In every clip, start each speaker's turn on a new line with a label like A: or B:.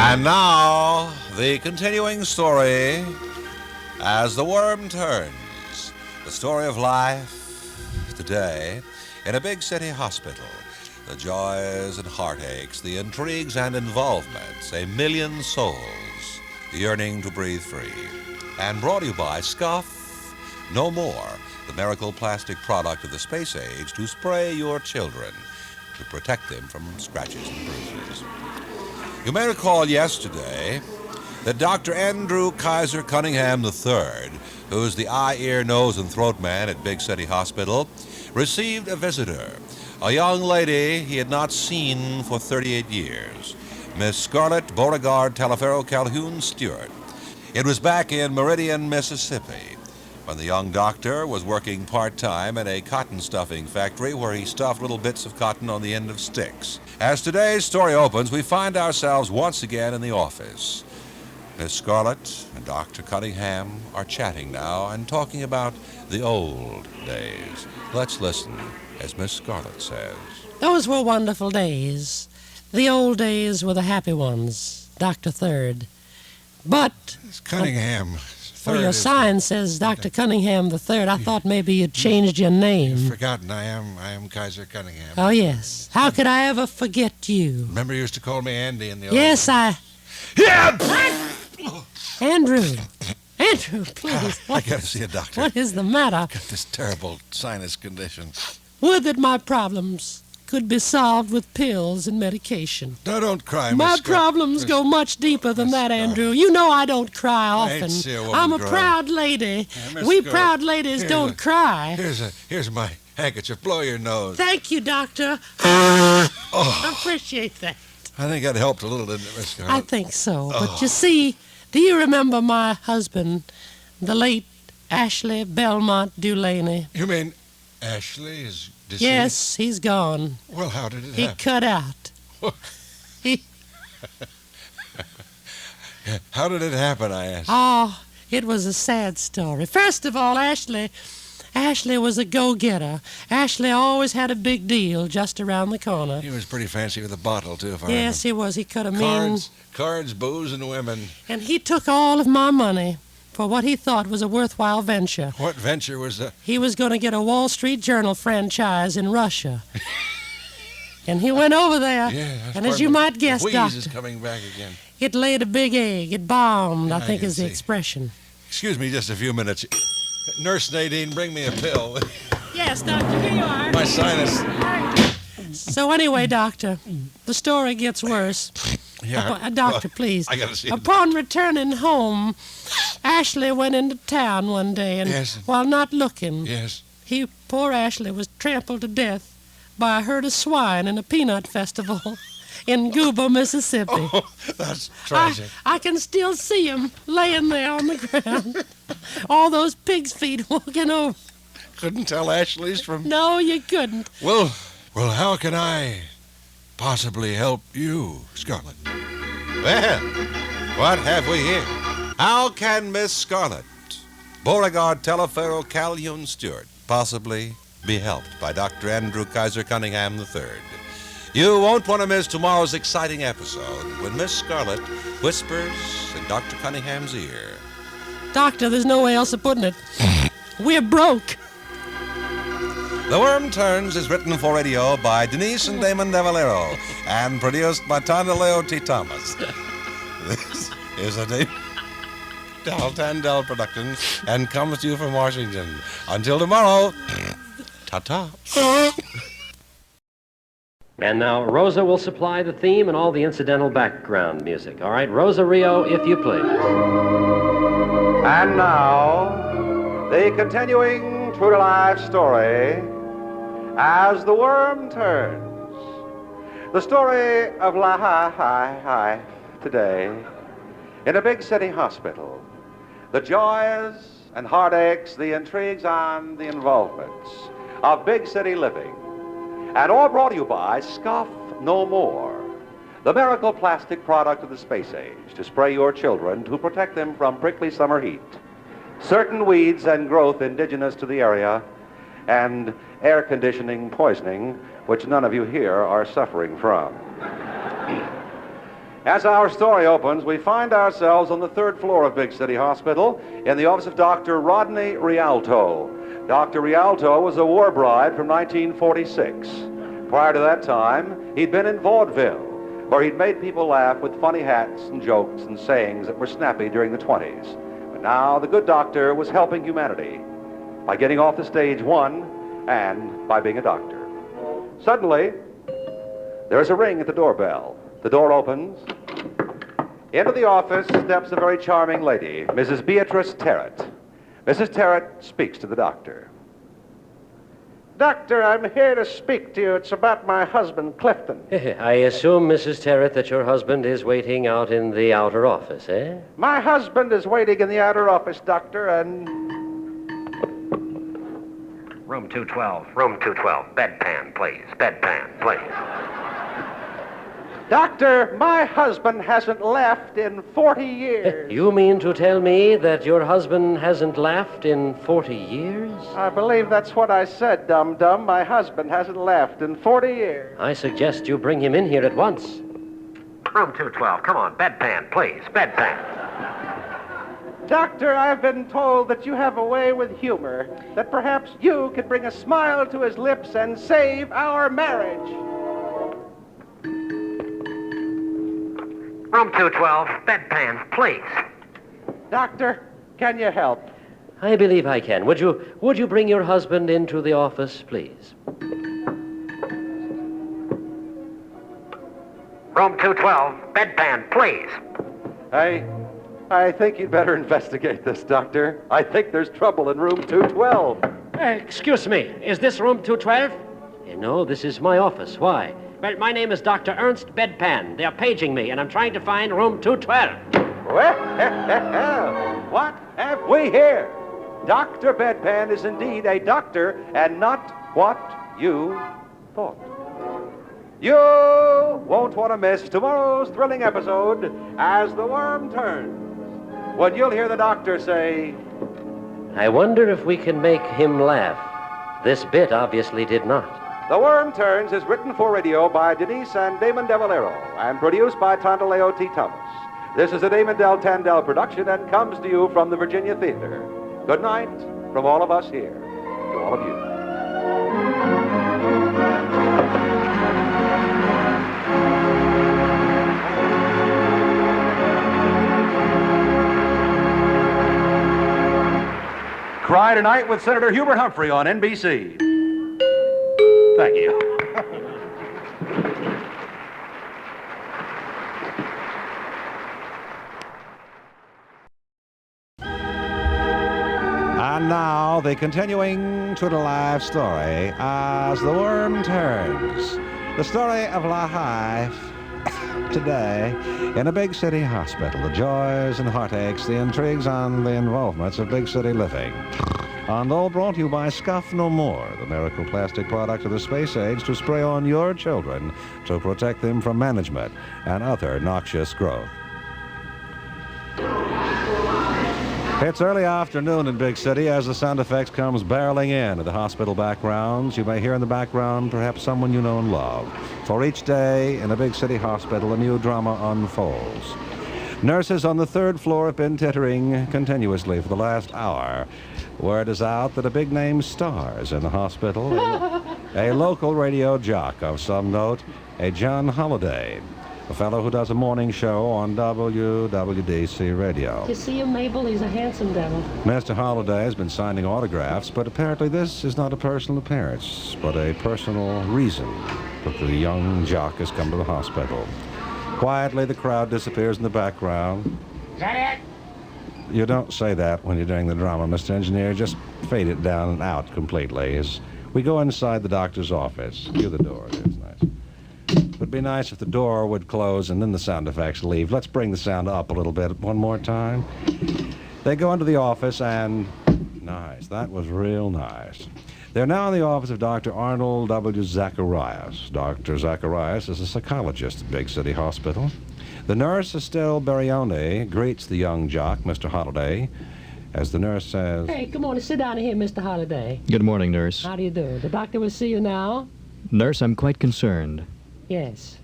A: And now, the continuing story, As the Worm Turns. The story of life today in a big city hospital. The joys and heartaches, the intrigues and involvements, a million souls yearning to breathe free. And brought to you by Scuff No More, the miracle plastic product of the space age to spray your children to protect them from scratches and bruises. You may recall yesterday that Dr. Andrew Kaiser Cunningham III, who is the eye, ear, nose, and throat man at Big City Hospital, received a visitor, a young lady he had not seen for 38 years, Miss Scarlett Beauregard Talaferro Calhoun Stewart. It was back in Meridian, Mississippi, when the young doctor was working part-time in a cotton stuffing factory where he stuffed little bits of cotton on the end of sticks. As today's story opens, we find ourselves once again in the office. Miss Scarlett and Dr. Cunningham are chatting now and talking about the old days. Let's listen as Miss Scarlett says.
B: Those were wonderful days. The old days were the happy ones, Dr. Third. But
A: It's Cunningham.
B: Well, your sign says Dr. Cunningham III. I thought maybe you'd changed your name.
A: You've forgotten I am Kaiser Cunningham.
B: Oh, yes. How could I ever forget you?
A: Remember you used to call me Andy in the old
B: Yes,
A: days?
B: Andrew, please.
A: I gotta see a doctor.
B: What is the matter?
A: Got this terrible sinus condition.
B: Would that my problems could be solved with pills and medication.
A: No, don't cry, Miss
B: My
A: Scarlett.
B: problems go much deeper than that, Andrew. You know I don't cry often. I'm a proud lady. We proud ladies don't cry.
A: Here's my handkerchief. Blow your nose.
B: Thank you, doctor. I appreciate that.
A: I think that helped a little, didn't it, Miss Scarlett?
B: I think so. But you see, do you remember my husband, the late Ashley Belmont Dulaney?
A: You mean Ashley is deceased?
B: Yes, he's gone.
A: Well, how did it
B: He
A: happen?
B: cut out.
A: How did it happen, I asked?
B: Oh, it was a sad story. First of all, Ashley was a go-getter. Ashley always had a big deal just around the corner.
A: He was pretty fancy with a bottle, too, if I
B: Yes, he was. He could have mean.
A: Cards, booze, and women.
B: And he took all of my money for what he thought was a worthwhile venture.
A: What venture was that?
B: He was going to get a Wall Street Journal franchise in Russia. And he went over there.
A: Yeah,
B: and as you might guess,
A: wheeze
B: Doctor,
A: is coming back again.
B: it laid a big egg. It bombed, I think
A: can
B: is the
A: see.
B: expression.
A: Excuse me just a few minutes. Nurse Nadine, bring me a pill.
B: Yes, Doctor, here you are.
A: My sinus.
B: So anyway, Doctor, the story gets worse.
A: Yeah.
B: Doctor, please.
A: I gotta see.
B: Upon returning home, Ashley went into town one day, and
A: Yes.
B: while not looking,
A: Yes.
B: poor Ashley was trampled to death by a herd of swine in a peanut festival in Gooba, Mississippi.
A: Oh, that's tragic.
B: I can still see him laying there on the ground. All those pig's feet walking over.
A: Couldn't tell Ashley's from...
B: No, you couldn't.
A: Well, how can I possibly help you, Scarlett? Well, what have we here? How can Miss Scarlett Beauregard Talaferro Calhoun Stewart possibly be helped by Dr. Andrew Kaiser Cunningham III? You won't want to miss tomorrow's exciting episode when Miss Scarlett whispers in Dr. Cunningham's ear.
B: Doctor, there's no way else of putting it. We're broke.
A: The Worm Turns is written for radio by Denise and Damon DeValero and produced by Tanda Leo T. Thomas. This is a Dal Tandell production and comes to you from Washington. Until tomorrow, ta-ta.
C: And now Rosa will supply the theme and all the incidental background music. All right, Rosa Rio, if you please.
D: And now, the continuing true-to-life story, As the Worm Turns. The story of life today in a big city hospital. The joys and heartaches, the intrigues and the involvements of big city living. And all brought to you by Scuff No More, the miracle plastic product of the space age to spray your children to protect them from prickly summer heat, certain weeds and growth indigenous to the area, and air conditioning poisoning, which none of you here are suffering from. As our story opens, we find ourselves on the third floor of Big City Hospital in the office of Dr. Rodney Rialto. Dr. Rialto was a war bride from 1946. Prior to that time, he'd been in vaudeville, where he'd made people laugh with funny hats and jokes and sayings that were snappy during the 20s. But now the good doctor was helping humanity by getting off the stage, one, and by being a doctor. Suddenly, there's a ring at the doorbell. The door opens. Into the office steps a very charming lady, Mrs. Beatrice Terrett. Mrs. Terrett speaks to the doctor.
E: Doctor, I'm here to speak to you. It's about my husband, Clifton.
C: I assume, Mrs. Terrett, that your husband is waiting out in the outer office, eh?
E: My husband is waiting in the outer office, Doctor, and...
C: Room 212. Room 212. Bedpan, please. Bedpan, please.
E: Doctor, my husband hasn't laughed in 40 years.
C: You mean to tell me that your husband hasn't laughed in 40 years?
E: I believe that's what I said, dum-dum. My husband hasn't laughed in 40 years.
C: I suggest you bring him in here at once. Room 212. Come on. Bedpan, please. Bedpan.
E: Doctor, I've been told that you have a way with humor, that perhaps you could bring a smile to his lips and save our marriage.
C: Room 212. Bedpan, please.
E: Doctor, can you help?
C: I believe I can. Would you bring your husband into the office, please? Room 212. Bedpan, please.
D: I think you'd better investigate this, Doctor. I think there's trouble in room 212.
C: Excuse me. Is this room 212? No, this is my office. Why? Well, my name is Dr. Ernst Bedpan. They're paging me, and I'm trying to find room 212.
D: Well, what have we here? Dr. Bedpan is indeed a doctor, and not what you thought. You won't want to miss tomorrow's thrilling episode, As the Worm Turns, when you'll hear the doctor say,
C: I wonder if we can make him laugh. This bit obviously did not.
D: The Worm Turns is written for radio by Denise and Damon De Valero and produced by Tondaleo T. Thomas. This is a Damon Del Tandell production and comes to you from the Virginia Theater. Good night from all of us here to all of you. Cry Tonight with Senator Hubert Humphrey on NBC. Thank you. And now, the continuing True to Life story, As the Worm Turns. The story of life today in a big city hospital. The joys and heartaches, the intrigues and the involvements of big city living. And all brought to you by Scuff No More, the miracle plastic product of the space age to spray on your children to protect them from management and other noxious growth. It's early afternoon in Big City as the sound effects comes barreling in at the hospital backgrounds. You may hear in the background perhaps someone you know and love. For each day in a big city hospital, a new drama unfolds. Nurses on the third floor have been tittering continuously for the last hour. Word is out that a big-name stars in the hospital. A local radio jock of some note, a John Holliday, a fellow who does a morning show on WWDC radio.
B: You see him, Mabel? He's a handsome devil.
D: Mr. Holliday has been signing autographs, but apparently this is not a personal appearance, but a personal reason that the young jock has come to the hospital. Quietly, the crowd disappears in the background.
B: Is that it?
D: You don't say that when you're doing the drama, Mr. Engineer. Just fade it down and out completely as we go inside the doctor's office. Cue the door. There's nice. It would be nice if the door would close and then the sound effects leave. Let's bring the sound up a little bit one more time. They go into the office and... Nice. That was real nice. They're now in the office of Dr. Arnold W. Zacharias. Dr. Zacharias is a psychologist at Big City Hospital. The nurse, Estelle Barione, greets the young jock, Mr. Holliday, as the nurse says...
B: Hey, come on, sit down here, Mr. Holliday.
F: Good morning, nurse.
B: How do you do? The doctor will see you now?
F: Nurse, I'm quite concerned.
B: Yes.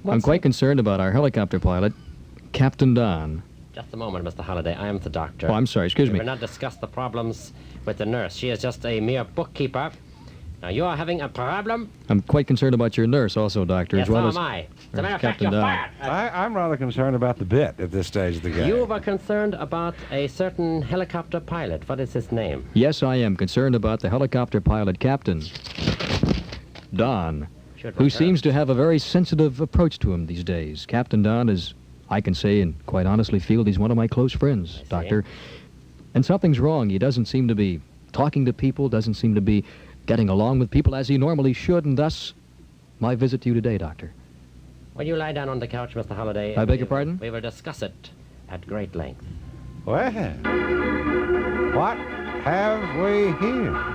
F: I'm quite concerned about our helicopter pilot, Captain Don.
C: Just a moment, Mr. Holliday. I am the doctor.
F: Oh, I'm sorry. Excuse me.
C: We will not discuss the problems with the nurse. She is just a mere bookkeeper. Now, you are having a problem?
F: I'm quite concerned about your nurse also, Doctor,
C: Yes,
F: as well
C: so
F: as...
C: am I. As a matter of fact,
F: Captain
C: you're
F: Don.
C: fired.
D: I'm rather concerned about the bit at this stage of the game.
C: You were concerned about a certain helicopter pilot. What is his name?
F: Yes, I am concerned about the helicopter pilot, Captain Don, who seems to have a very sensitive approach to him these days. Captain Don is, I can say and quite honestly feel, he's one of my close friends, Doctor. And something's wrong. He doesn't seem to be talking to people, doesn't seem to be getting along with people as he normally should, and thus my visit to you today, Doctor.
C: Will you lie down on the couch, Mr. Holliday?
F: I beg your pardon?
C: We will discuss it at great length.
D: Well, what have we here?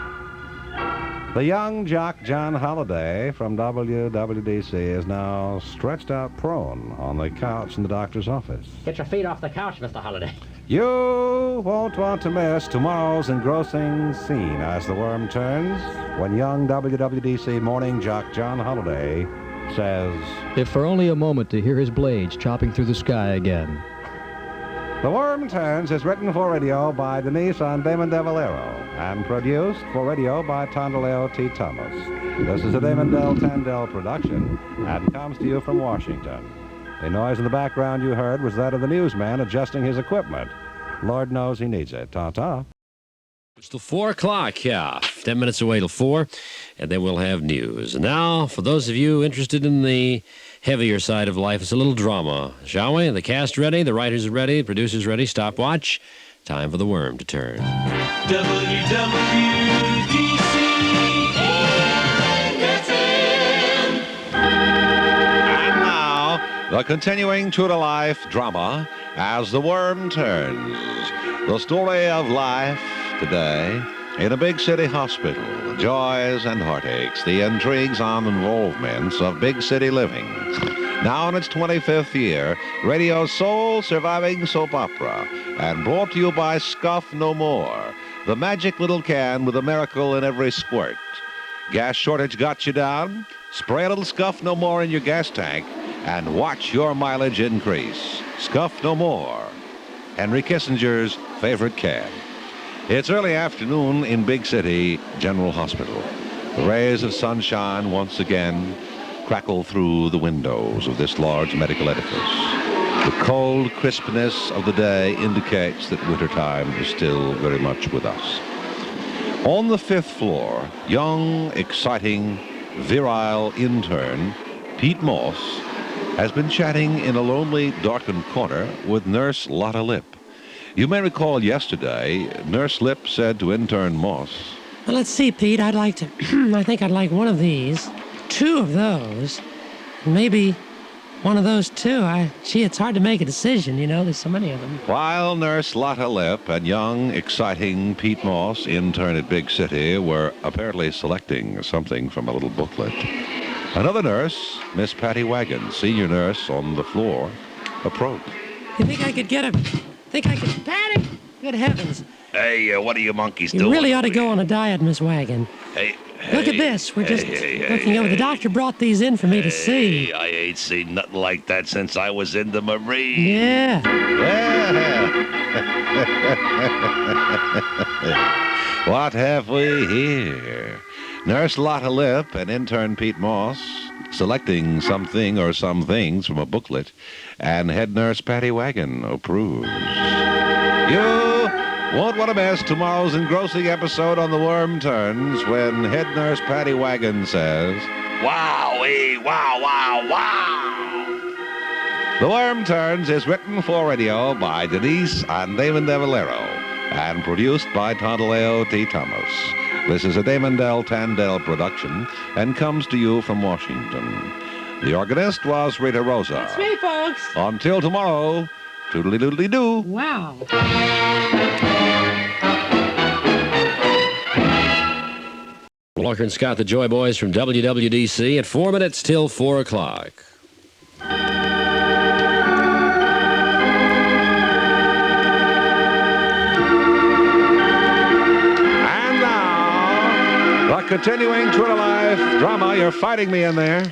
D: The young jock John Holliday from WWDC is now stretched out prone on the couch in the doctor's office.
C: Get your feet off the couch, Mr. Holliday.
D: You won't want to miss tomorrow's engrossing scene as the worm turns when young WWDC morning jock John Holliday says,
F: If for only a moment to hear his blades chopping through the sky again.
D: The Worm Turns is written for radio by Denise and Damon DeValero and produced for radio by Tondaleo T. Thomas. This is a Damon Del Tandell production and comes to you from Washington. The noise in the background you heard was that of the newsman adjusting his equipment. Lord knows he needs it. Ta-ta.
G: It's till 4 o'clock, yeah. 10 minutes away till 4, and then we'll have news. And now, for those of you interested in the heavier side of life, it's a little drama, shall we? The cast ready, the writers are ready, the producers ready, stopwatch. Time for the worm to turn.
A: And now, the continuing true-to-life drama as the worm turns. The story of life today in a big city hospital. The joys and heartaches, the intrigues and involvements of big city living. Now in its 25th year, radio's sole surviving soap opera, and brought to you by Scuff No More, the magic little can with a miracle in every squirt. Gas shortage got you down? Spray a little Scuff No More in your gas tank and watch your mileage increase. Scuff No More, Henry Kissinger's favorite can. It's early afternoon in Big City General Hospital. The rays of sunshine once again crackle through the windows of this large medical edifice. The cold crispness of the day indicates that wintertime is still very much with us. On the 5th floor, young, exciting, virile intern Pete Moss has been chatting in a lonely, darkened corner with Nurse Lotta Lip. You may recall yesterday, Nurse Lip said to intern Moss,
B: Well, let's see, Pete. I think I'd like one of these, 2 of those, maybe one of those too. Gee, it's hard to make a decision, you know. There's so many of them.
A: While Nurse Lotta Lip and young, exciting Pete Moss, intern at Big City, were apparently selecting something from a little booklet, another nurse, Miss Patty Wagon, senior nurse on the floor, approached.
B: You think I could get a... Patty? Good heavens.
H: Hey, what are you monkeys
B: You
H: doing?
B: really ought to go on a diet, Miss Wagon.
H: Hey,
B: Look at this. We're just looking over. The doctor brought these in for me to see.
H: I ain't seen nothing like that since I was in the Marine.
B: Yeah.
A: What have we here? Nurse Lotta Lip and intern Pete Moss selecting something or some things from a booklet, and head nurse Patty Wagon approves. You won't want to miss tomorrow's engrossing episode on The Worm Turns when head nurse Patty Wagon says,
H: Wowee, wow, wow, wow.
A: The Worm Turns is written for radio by Denise and Damon DeValero and produced by Tondaleo T. Thomas. This is a Damon Del Tandell production and comes to you from Washington. The organist was Rita Rosa.
B: That's me, folks.
A: Until tomorrow, toodly-doodly-doo.
B: Wow.
G: Walker and Scott, the Joy Boys from WWDC at 4 minutes till 4 o'clock.
A: And now, the continuing true-to-life drama, you're fighting me in there,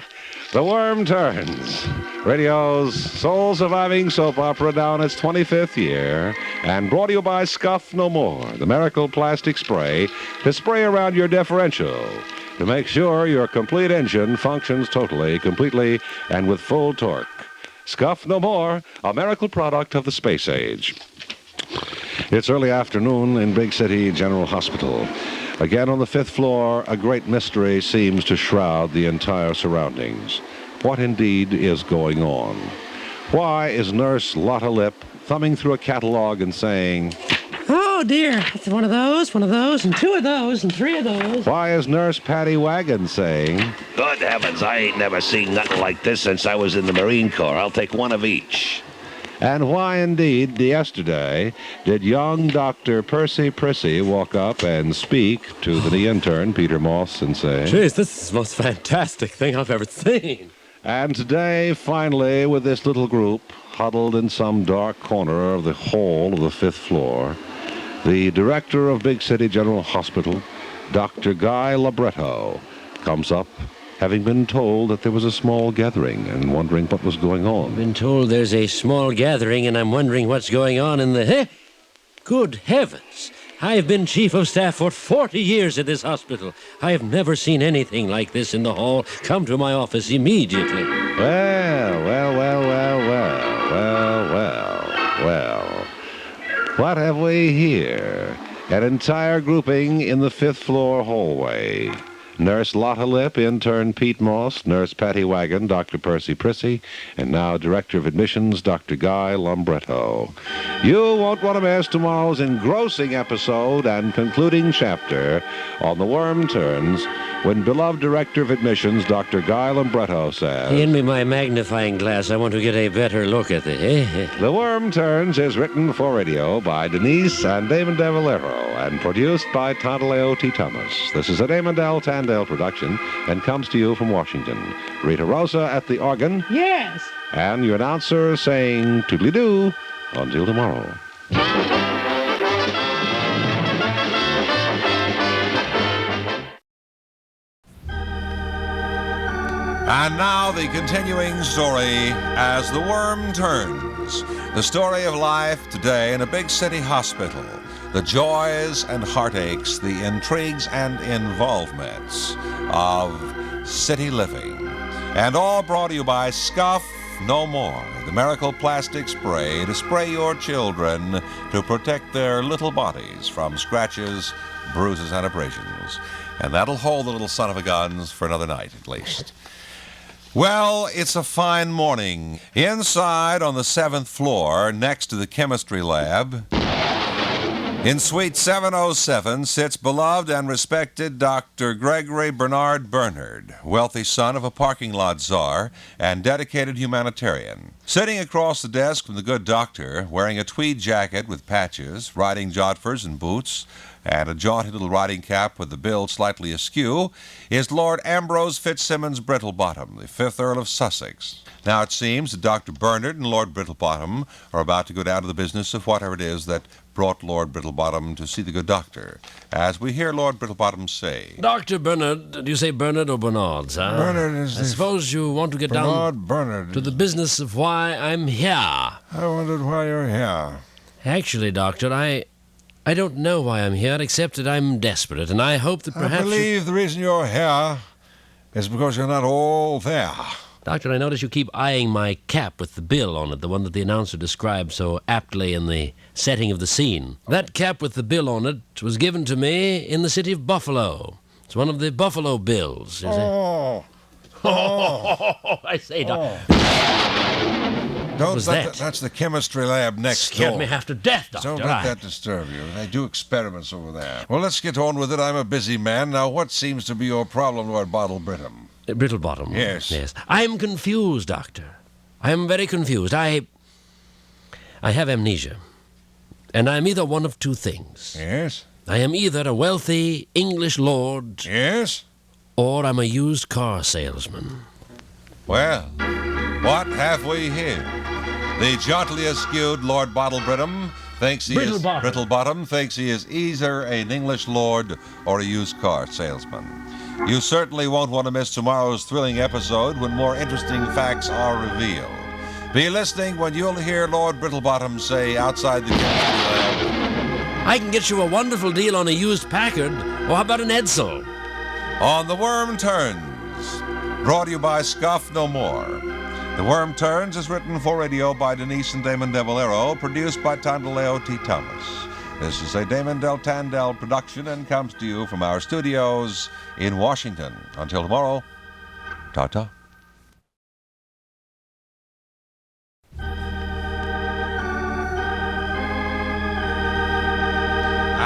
D: The Worm Turns, radio's soul-surviving soap opera down its 25th year, and brought to you by Scuff No More, the miracle plastic spray to spray around your differential to make sure your complete engine functions totally, completely, and with full torque. Scuff No More, a miracle product of the space age. It's early afternoon in Big City General Hospital. Again, on the 5th floor, a great mystery seems to shroud the entire surroundings. What indeed is going on? Why is Nurse Lotta Lip thumbing through a catalog and saying,
B: Oh, dear. It's one of those, and two of those, and three of those.
D: Why is Nurse Patty Wagon saying,
H: Good heavens, I ain't never seen nothing like this since I was in the Marine Corps. I'll take one of each.
D: And why indeed, yesterday, did young Dr. Percy Prissy walk up and speak to the intern, Peter Moss, and say,
G: Jeez, this is the most fantastic thing I've ever seen.
D: And today, finally, with this little group huddled in some dark corner of the hall of the 5th floor, the director of Big City General Hospital, Dr. Guy Libretto, comes up, having been told that there was a small gathering and wondering what was going on.
G: Been told there's a small gathering, and I'm wondering what's going on in the... Good heavens! I've been chief of staff for 40 years at this hospital. I have never seen anything like this in the hall. Come to my office immediately.
D: Well. What have we here? An entire grouping in the 5th floor hallway. Nurse Lotta Lip, intern Pete Moss, Nurse Patty Wagon, Dr. Percy Prissy, and now Director of Admissions, Dr. Guy Libretto. You won't want to miss tomorrow's engrossing episode and concluding chapter on The Worm Turns, when beloved Director of Admissions, Dr. Guy Libretto says,
G: Hand me my magnifying glass. I want to get a better look at it.
D: The Worm Turns is written for radio by Denise and Damon DeValero and produced by Toddle T. Thomas. This is a Damon Del Tandale production and comes to you from Washington. Rita Rosa at the organ.
B: Yes.
D: And your announcer saying toodly-doo until tomorrow.
A: And now the continuing story as the worm turns. The story of life today in a big city hospital. The joys and heartaches, the intrigues and involvements of city living. And all brought to you by Scuff No More, the miracle plastic spray to spray your children to protect their little bodies from scratches, bruises, and abrasions. And that'll hold the little son of a guns for another night at least. Well, it's a fine morning. Inside on the 7th floor, next to the chemistry lab, in Suite 707 sits beloved and respected Dr. Gregory Bernard Bernard, wealthy son of a parking lot czar and dedicated humanitarian. Sitting across the desk from the good doctor, wearing a tweed jacket with patches, riding jodhpurs and boots, and a jaunty little riding cap with the bill slightly askew, is Lord Ambrose Fitzsimmons Brittlebottom, the 5th Earl of Sussex. Now it seems that Dr. Bernard and Lord Brittlebottom are about to go down to the business of whatever it is that brought Lord Brittlebottom to see the good doctor, as we hear Lord Brittlebottom say.
G: Dr. Bernard, do you say Bernard or Bernard, huh?
A: Bernard is
G: I suppose you want to get down
A: Bernard.
G: to the business of why I'm here.
A: I wondered why you're here.
G: Actually, Doctor, I don't know why I'm here, except that I'm desperate, and I hope that perhaps
A: I believe the reason you're here is because you're not all there.
G: Doctor, I notice you keep eyeing my cap with the bill on it, the one that the announcer described so aptly in the setting of the scene. That cap with the bill on it was given to me in the city of Buffalo. It's one of the Buffalo bills. I say, Doctor.
A: That's the chemistry lab next door.
G: Scared me half to death, Doctor.
A: Don't let that disturb you. They do experiments over there. Well, let's get on with it. I'm a busy man. Now, what seems to be your problem, Lord Brittlebottom?
G: Brittlebottom.
A: Yes.
G: I'm confused, Doctor. I am very confused. I have amnesia. And I'm either one of two things.
A: Yes?
G: I am either a wealthy English lord...
A: Yes?
G: Or I'm a used car salesman.
A: Well, what have we here? The jauntily askewed Lord Brittlebottom thinks he is... Brittlebottom thinks he is either an English lord or a used car salesman. You certainly won't want to miss tomorrow's thrilling episode when more interesting facts are revealed. Be listening when you'll hear Lord Brittlebottom say outside the chemistry lab,
G: I can get you a wonderful deal on a used Packard, or how about an Edsel?
A: on The Worm Turns, brought to you by Scuff No More. The Worm Turns is written for radio by Denise and Damon DeValero, produced by Tandaleo T. Thomas. This is a Damon Del Tandel production and comes to you from our studios in Washington. Until tomorrow, ta-ta.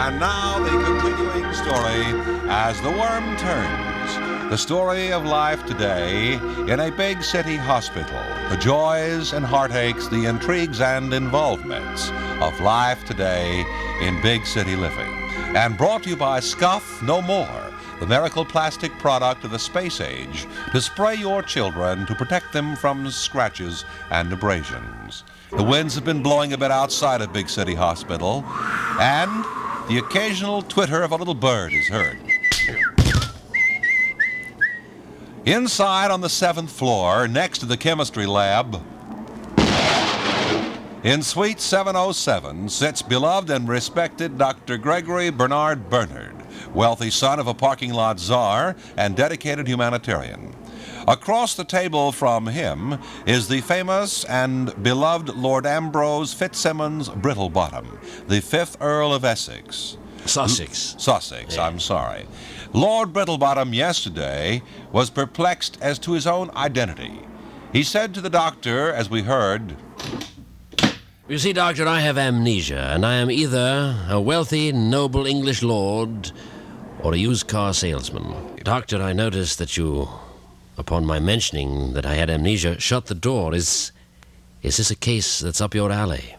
A: And now the continuing story as The Worm Turns. The story of life today in a big city hospital. The joys and heartaches, the intrigues and involvements of life today in big city living. And brought to you by Scuff No More, the miracle plastic product of the space age to spray your children to protect them from scratches and abrasions. The winds have been blowing a bit outside a big city hospital, and the occasional twitter of a little bird is heard. Inside on the 7th floor, next to the chemistry lab, in Suite 707, sits beloved and respected Dr. Gregory Bernard Bernard, wealthy son of a parking lot czar and dedicated humanitarian. Across the table from him is the famous and beloved Lord Ambrose Fitzsimmons Brittlebottom, the 5th Earl of Essex.
G: Sussex.
A: Sussex,
G: Yeah.
A: I'm sorry. Lord Brittlebottom yesterday was perplexed as to his own identity. He said to the doctor, as we heard,
G: You see, Doctor, I have amnesia, and I am either a wealthy, noble English lord or a used car salesman. Doctor, I noticed that you, upon my mentioning that I had amnesia, shut the door. Is this a case that's up your alley?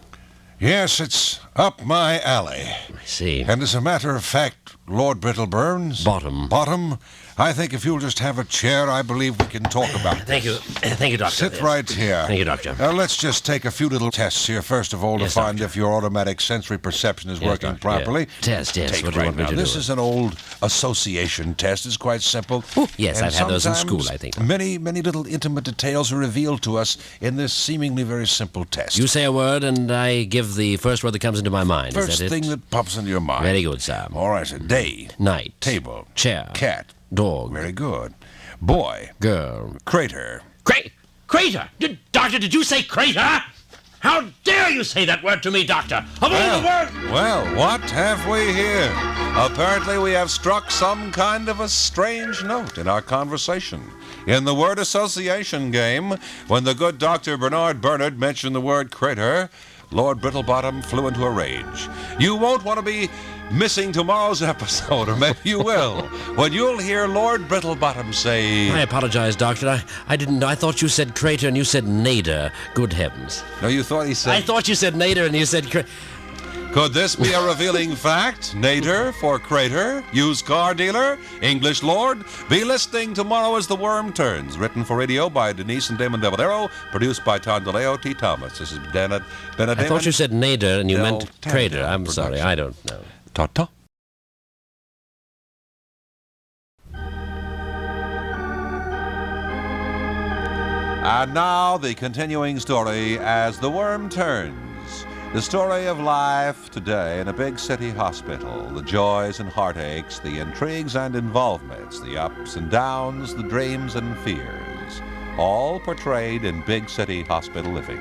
A: Yes, it's up my alley.
G: I see.
A: And as a matter of fact, Lord Brittleburns... Bottom, I think if you'll just have a chair, I believe we can talk about
G: Thank you. Thank you, Doctor.
A: Sit right here.
G: Thank you, Doctor.
A: Now, let's just take a few little tests here, first of all,
G: Yes,
A: to find
G: Doctor.
A: if your automatic sensory perception is
G: Yes,
A: working
G: Doctor,
A: properly.
G: yeah. Test, yes.
A: Take
G: What do you
A: right
G: want me
A: now.
G: to
A: This
G: do?
A: is an old association test. It's quite simple.
G: Ooh, yes,
A: And
G: I've had those in
A: sometimes
G: school, I think.
A: Many little intimate details are revealed to us in this seemingly very simple test.
G: You say a word, and I give the first word that comes into my mind.
A: First
G: Is that
A: thing
G: it?
A: that pops into your mind.
G: Very good, sir.
A: All right, sir. Day.
G: Night.
A: Table.
G: Chair.
A: Cat.
G: Dog.
A: Very good. Boy.
G: Girl.
A: Crater.
G: Crater? Doctor, did you say crater? How dare you say that word to me, Doctor? Of all the words...
A: Well, what have we here? Apparently we have struck some kind of a strange note in our conversation. In the word association game, when the good Dr. Bernard Bernard mentioned the word crater, Lord Brittlebottom flew into a rage. You won't want to be missing tomorrow's episode, or maybe you will, when you'll hear Lord Brittlebottom say...
G: I apologize, Doctor. I didn't know. I thought you said crater and you said nader. Good heavens.
A: No, you thought he said...
G: I thought you said nader and you said
A: Could this be a revealing fact? Nader for crater, used car dealer, English lord? Be listening tomorrow as The Worm Turns, written for radio by Denise and Damon DeValero, produced by Tandaleo T. Thomas. This is Bennett.
G: I thought you said nader and you
A: Del
G: meant crater.
A: Tandem
G: I'm sorry.
A: production.
G: I don't know.
A: Ta-ta. And now the continuing story as The Worm Turns. The story of life today in a big city hospital. The joys and heartaches, the intrigues and involvements, the ups and downs, the dreams and fears. All portrayed in big city hospital living.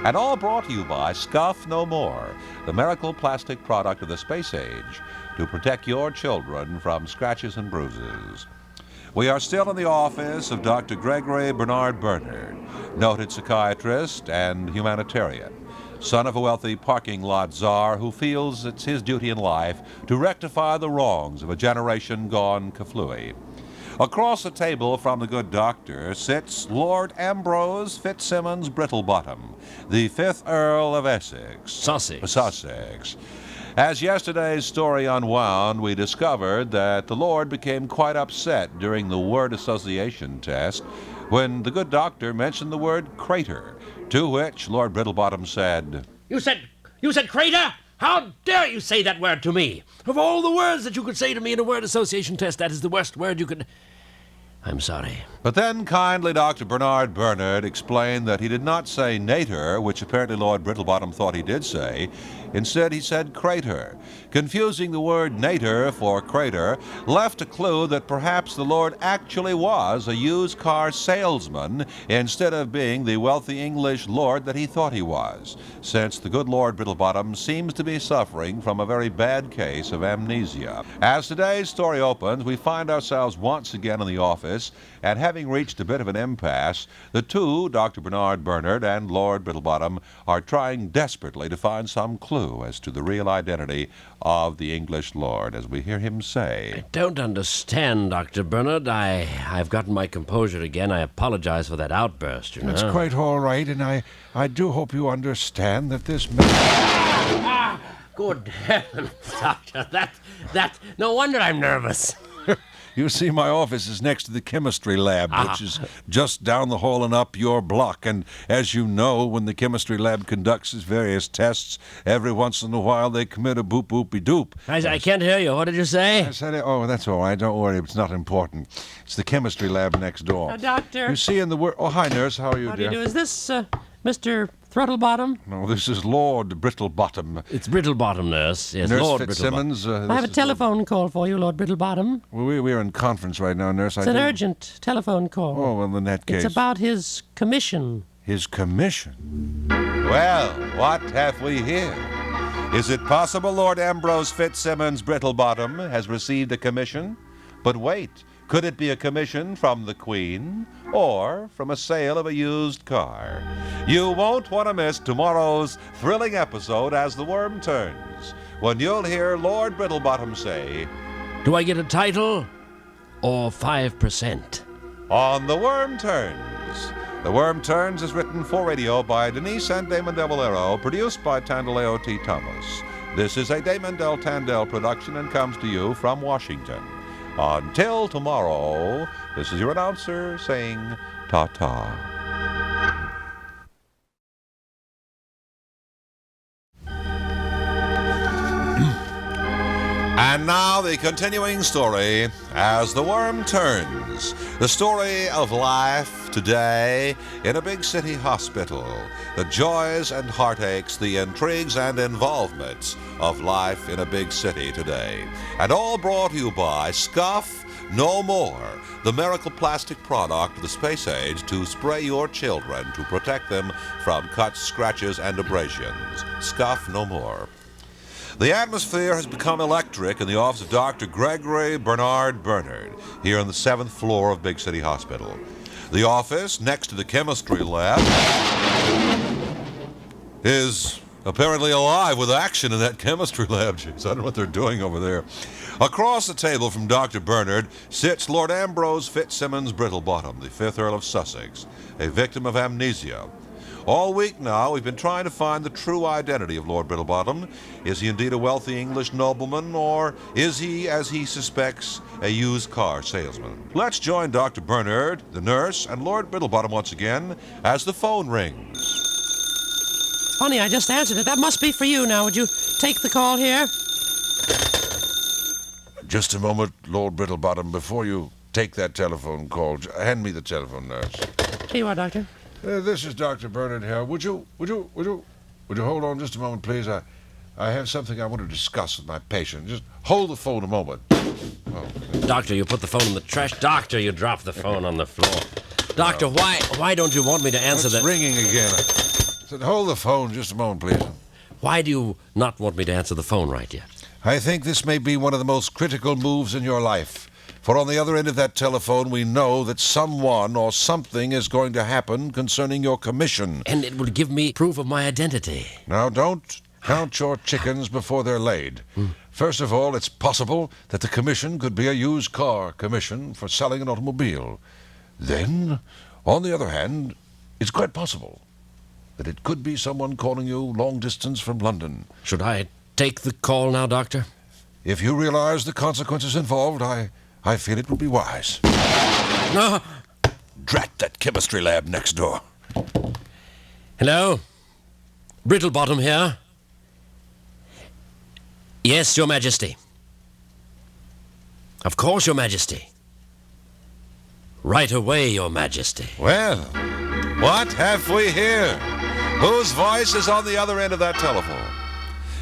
A: And all brought to you by Scuff No More, the miracle plastic product of the space age to protect your children from scratches and bruises. We are still in the office of Dr. Gregory Bernard Bernard, noted psychiatrist and humanitarian, son of a wealthy parking lot czar who feels it's his duty in life to rectify the wrongs of a generation gone kaflooey. Across the table from the good doctor sits Lord Ambrose Fitzsimmons Brittlebottom, the 5th Earl of Essex. Sussex. As yesterday's story unwound, we discovered that the Lord became quite upset during the word association test when the good doctor mentioned the word crater, to which Lord Brittlebottom said,
C: You said crater? How dare you say that word to me?
G: Of all the words that you could say to me in a word association test, that is the worst word you could... I'm sorry.
A: But then kindly Dr. Bernard Bernard explained that he did not say nater, which apparently Lord Brittlebottom thought he did say. Instead, he said crater. Confusing the word nater for crater left a clue that perhaps the Lord actually was a used car salesman instead of being the wealthy English lord that he thought he was, since the good Lord Brittlebottom seems to be suffering from a very bad case of amnesia. As today's story opens, we find ourselves once again in the office, and having reached a bit of an impasse, the two, Dr. Bernard Bernard and Lord Brittlebottom, are trying desperately to find some clue as to the real identity of the English lord, as we hear him say.
G: I don't understand, Dr. Bernard. I've gotten my composure again. I apologize for that outburst, you know.
I: That's quite all right, and I do hope you understand that this
G: Good heavens, Doctor. No wonder I'm nervous.
I: You see, my office is next to the chemistry lab, which is just down the hall and up your block. And as you know, when the chemistry lab conducts its various tests, every once in a while they commit a boop-boopy-doop.
G: I can't hear you. What did you say?
I: I said, oh, that's all right. Don't worry. It's not important. It's the chemistry lab next door.
B: Doctor.
I: You see in the work... Oh, hi, nurse. How are you,
B: How do
I: dear?
B: you do? Is this Mr. Throttlebottom?
I: No, this is Lord Brittlebottom.
G: It's Brittlebottom, nurse. Yes,
I: Nurse
G: Lord
I: Fitzsimmons.
B: I have a telephone call for you, Lord Brittlebottom.
I: We're in conference right now, nurse.
B: It's an urgent telephone call.
I: Oh, well, in that case...
B: It's about his commission.
I: His commission?
A: Well, what have we here? Is it possible Lord Ambrose Fitzsimmons Brittlebottom has received a commission? But wait, could it be a commission from the Queen or from a sale of a used car? You won't want to miss tomorrow's thrilling episode as the worm turns, when you'll hear Lord Brittlebottom say,
G: Do I get a title or 5%?
A: on The Worm Turns. The Worm Turns is written for radio by Denise and Damon De Valero, produced by Tandel AOT Thomas. This is a Damon Del Tandel production and comes to you from Washington. Until tomorrow, this is your announcer saying ta-ta. And now the continuing story as the worm turns. The story of life today in a big city hospital. The joys and heartaches, the intrigues and involvements of life in a big city today. And all brought to you by Scuff No More, the miracle plastic product of the space age to spray your children to protect them from cuts, scratches, and abrasions. Scuff No More. The atmosphere has become electric in the office of Dr. Gregory Bernard Bernard, here on the 7th floor of Big City Hospital. The office, next to the chemistry lab, is apparently alive with action in that chemistry lab. Jeez, I don't know what they're doing over there. Across the table from Dr. Bernard sits Lord Ambrose Fitzsimmons Brittlebottom, the 5th Earl of Sussex, a victim of amnesia. All week now, we've been trying to find the true identity of Lord Brittlebottom. Is he indeed a wealthy English nobleman, or is he, as he suspects, a used car salesman? Let's join Dr. Bernard, the nurse, and Lord Brittlebottom once again as the phone rings.
B: It's funny, I just answered it. That must be for you now. Would you take the call here?
I: Just a moment, Lord Brittlebottom. Before you take that telephone call, hand me the telephone, nurse.
B: Here you are, Doctor.
I: This is Dr. Bernard here. Would you hold on just a moment, please? I have something I want to discuss with my patient. Just hold the phone a moment. Oh.
G: Doctor, you put the phone in the trash. Doctor, you dropped the phone on the floor. Doctor, why don't you want me to answer
I: It's ringing again. I said, hold the phone just a moment, please.
G: Why do you not want me to answer the phone right yet?
I: I think this may be one of the most critical moves in your life. For on the other end of that telephone, we know that someone or something is going to happen concerning your commission.
G: And it will give me proof of my identity.
I: Now, don't count your chickens before they're laid. First of all, it's possible that the commission could be a used car commission for selling an automobile. Then, on the other hand, it's quite possible that it could be someone calling you long distance from London.
G: Should I take the call now, Doctor?
I: If you realize the consequences involved, I feel it would be wise.
G: No.
I: Drat that chemistry lab next door.
G: Hello? Brittlebottom here. Yes, Your Majesty. Of course, Your Majesty. Right away, Your Majesty.
A: Well, what have we here? Whose voice is on the other end of that telephone?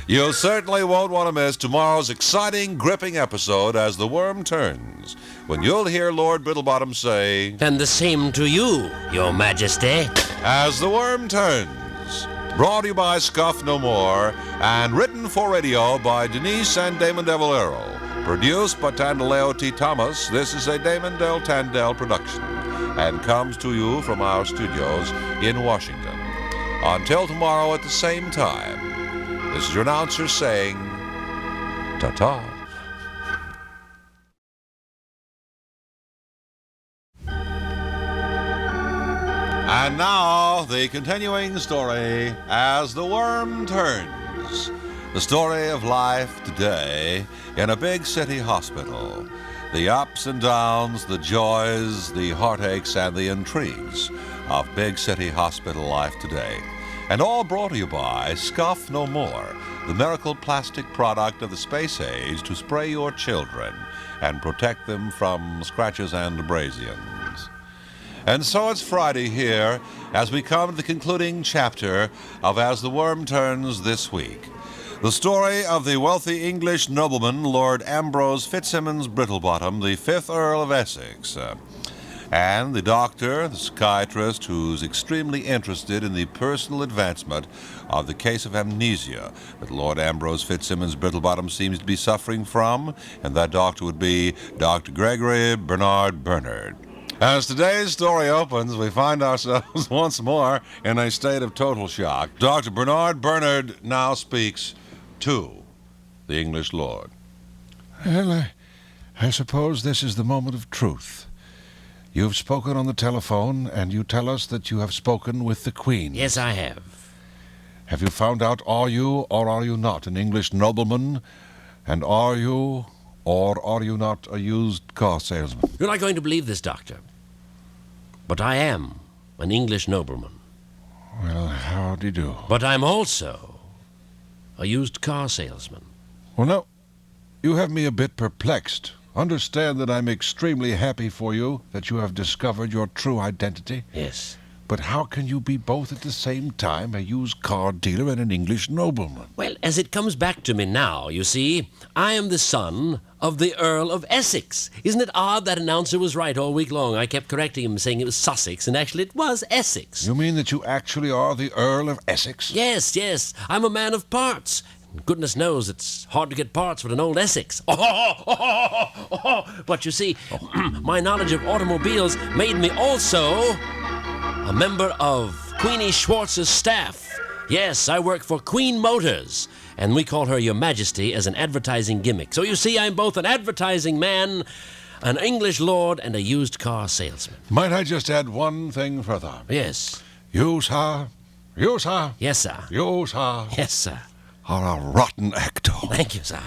A: You certainly won't want to miss tomorrow's exciting, gripping episode as the worm turns, when you'll hear Lord Brittlebottom say,
G: And the same to you, Your Majesty.
A: As the Worm Turns. Brought to you by Scuff No More and written for radio by Denise and Damon DeValero. Produced by Tandaleo T. Thomas, this is a Damon Del Tandel production and comes to you from our studios in Washington. Until tomorrow at the same time, this is your announcer saying, ta-ta. And now, the continuing story, As the Worm Turns. The story of life today in a big city hospital. The ups and downs, the joys, the heartaches, and the intrigues of big city hospital life today. And all brought to you by Scuff No More, the miracle plastic product of the space age to spray your children and protect them from scratches and abrasions. And so it's Friday here as we come to the concluding chapter of As the Worm Turns this week. The story of the wealthy English nobleman, Lord Ambrose Fitzsimmons Brittlebottom, the 5th Earl of Essex, and the doctor, the psychiatrist, who's extremely interested in the personal advancement of the case of amnesia that Lord Ambrose Fitzsimmons Brittlebottom seems to be suffering from, and that doctor would be Dr. Gregory Bernard Bernard. As today's story opens, we find ourselves once more in a state of total shock. Dr. Bernard Bernard now speaks to the English lord.
I: Well, I suppose this is the moment of truth. You've spoken on the telephone, and you tell us that you have spoken with the Queen.
G: Yes, I have.
I: Have you found out, are you or are you not an English nobleman? And are you or are you not a used car salesman?
G: You're not going to believe this, Doctor, but I am an English nobleman.
I: Well, howdy do.
G: But I'm also a used car salesman.
I: Well, no, you have me a bit perplexed. Understand that I'm extremely happy for you that you have discovered your true identity.
G: Yes.
I: But how can you be both at the same time a used car dealer and an English nobleman?
G: Well, as it comes back to me now, you see, I am the son of the Earl of Essex. Isn't it odd that announcer was right all week long? I kept correcting him, saying it was Sussex, and actually it was Essex.
I: You mean that you actually are the Earl of Essex?
G: Yes, yes. I'm a man of parts. Goodness knows it's hard to get parts with an old Essex. But you see, my knowledge of automobiles made me also a member of Queenie Schwartz's staff. Yes, I work for Queen Motors, and we call her Your Majesty as an advertising gimmick. So you see, I'm both an advertising man, an English lord, and a used car salesman.
I: Might I just add one thing further?
G: Yes.
I: You, sir,
G: Yes, sir.
I: you, sir,
G: Yes, sir.
I: are a rotten actor.
G: Thank you, sir.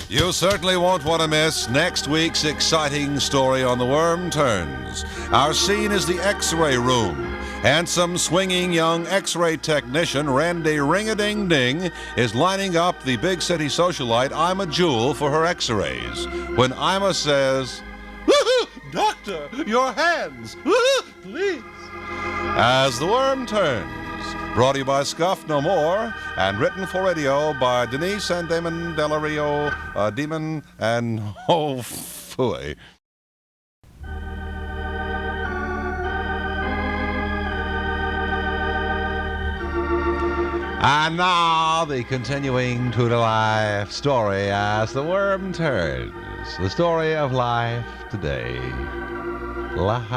A: You certainly won't want to miss next week's exciting story on The Worm Turns. Our scene is the X-ray room. Handsome, swinging young X-ray technician Randy Ring-a-Ding-Ding is lining up the big city socialite Ima Jewel for her X-rays. When Ima says, "Doctor, your hands, please." As the Worm Turns. Brought to you by Scuff No More, and written for radio by Denise and Damon Delario, Demon and Oh Phooey. And now, the continuing true to life story As the Worm Turns. The story of life today. Life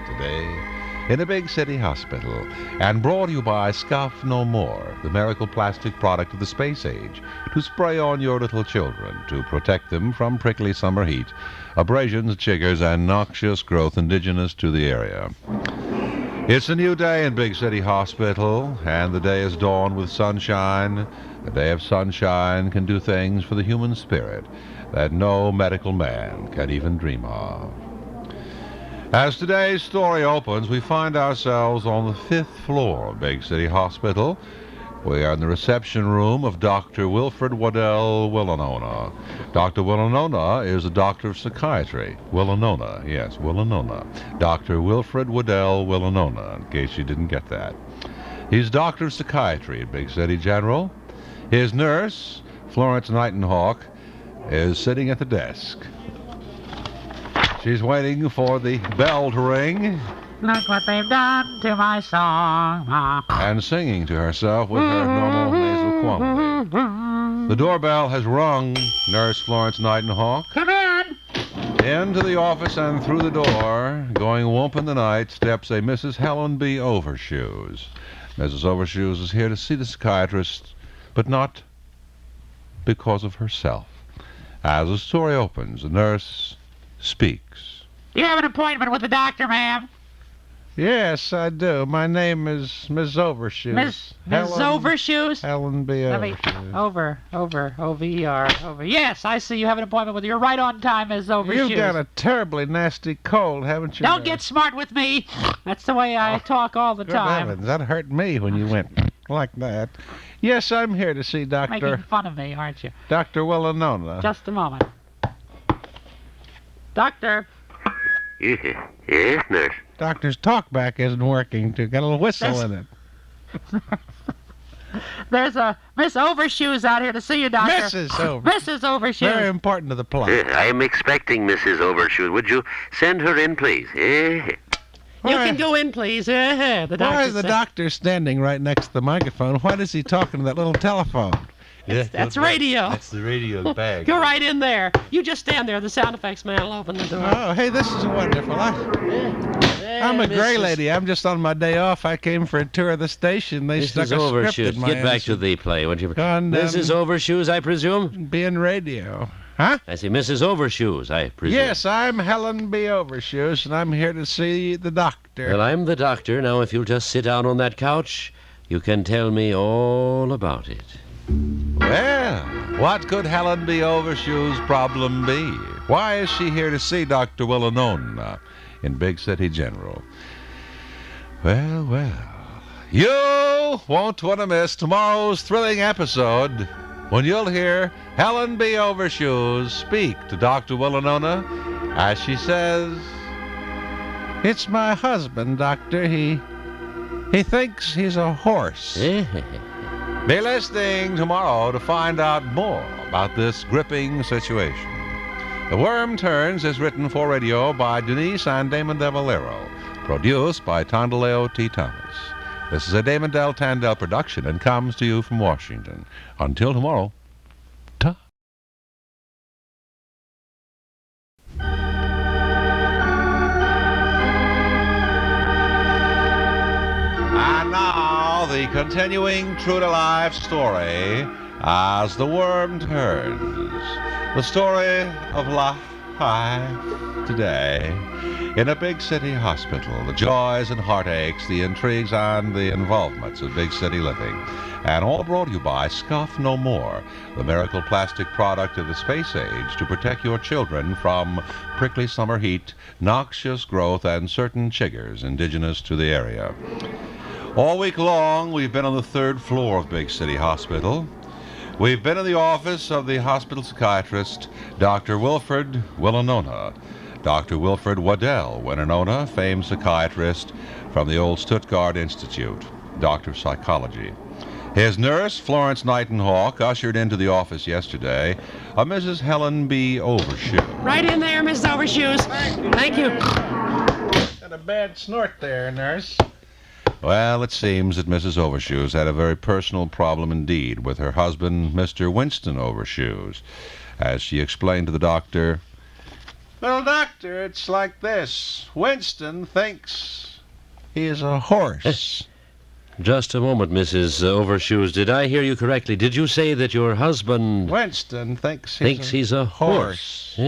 A: today. In a big city hospital, and brought to you by Scuff No More, the miracle plastic product of the space age, to spray on your little children to protect them from prickly summer heat, abrasions, chiggers, and noxious growth indigenous to the area. It's a new day in Big City Hospital, and the day is dawned with sunshine. A day of sunshine can do things for the human spirit that no medical man can even dream of. As today's story opens, we find ourselves on the 5th floor of Big City Hospital, We are in the reception room of Dr. Wilfred Waddell Willenona. Dr. Willenona is a doctor of psychiatry. Willenona, yes, Willenona. Dr. Wilfred Waddell Willenona, in case you didn't get that. He's doctor of psychiatry at Big City General. His nurse, Florence Nightenhawk, is sitting at the desk. She's waiting for the bell to ring.
J: Look what they've done to my song, Ma.
A: And singing to herself with her normal nasal quality. The doorbell has rung, Nurse Florence Nightenhawk.
J: Come in.
A: Into the office and through the door, going whoomp in the night, steps a Mrs. Helen B. Overshoes. Mrs. Overshoes is here to see the psychiatrist, but not because of herself. As the story opens, the nurse speaks.
J: Do you have an appointment with the doctor, ma'am?
E: Yes, I do. My name is Miss Overshoes.
J: Miss Overshoes?
E: Helen B. Overshoes.
J: O-V-E-R, over. Yes, I see you have an appointment with her. You're right on time, Miss Overshoes.
E: You've got a terribly nasty cold, haven't you?
J: Don't get smart with me. That's the way I talk all the
E: Good
J: time.
E: heavens, that hurt me when you went like that. Yes, I'm here to see
J: Making fun of me, aren't you?
E: Dr. Willenona.
J: Just a moment. Doctor.
H: Yes, nurse.
E: Doctor's talkback isn't working, too. Got a little whistle in it.
J: There's a Miss Overshoes out here to see you, Doctor.
E: Mrs. Overshoes. Very important to the plot.
H: I am expecting Mrs. Overshoes. Would you send her in, please?
B: You can go in, please.
E: Why is the doctor standing right next to the microphone? Why is he talking to that little telephone?
B: That's radio.
K: That's the radio bag.
B: Go right in there. You just stand there. The sound effects man will open the door.
E: Oh, hey, this is wonderful. I'm a gray lady. I'm just on my day off. I came for a tour of the station. They stuck a script in my
G: Get back to the play, would you?
E: This
G: Mrs. Overshoes, I presume?
E: Being radio. Huh?
G: I see Mrs. Overshoes, I presume.
E: Yes, I'm Helen B. Overshoes, and I'm here to see the doctor.
G: Well, I'm the doctor. Now, if you'll just sit down on that couch, you can tell me all about it.
A: Well, what could Helen B. Overshoes' problem be? Why is she here to see Dr. Willenona in Big City General? Well, you won't want to miss tomorrow's thrilling episode when you'll hear Helen B. Overshoes speak to Dr. Willenona as she says,
E: "It's my husband, Doctor. He thinks he's a horse."
A: Be listening tomorrow to find out more about this gripping situation. The Worm Turns is written for radio by Denise and Damon De Valero, produced by Tondaleo T. Thomas. This is a Damon Del Tandel production and comes to you from Washington. Until tomorrow, ta. And now, the continuing true-to-life story as the worm turns. The story of life today in a big city hospital. The joys and heartaches, the intrigues and the involvements of big city living. And all brought to you by Scuff No More, the miracle plastic product of the space age to protect your children from prickly summer heat, noxious growth, and certain chiggers indigenous to the area. All week long, we've been on the 3rd floor of Big City Hospital. We've been in the office of the hospital psychiatrist, Dr. Wilfred Willenona. Dr. Wilfred Waddell Willenona, famed psychiatrist from the old Stuttgart Institute, doctor of psychology. His nurse, Florence Nightenhawk, ushered into the office yesterday a Mrs. Helen B. Overshoes.
B: Right in there, Miss Overshoes. Thank you.
E: Got a bad snort there, nurse.
A: Well, it seems that Mrs. Overshoes had a very personal problem indeed with her husband, Mr. Winston Overshoes. As she explained to the doctor,
E: "Well, doctor, it's like this. Winston thinks he is a horse."
G: Just a moment, Mrs. Overshoes. Did I hear you correctly? Did you say that your husband...
E: Winston thinks
G: he's a horse?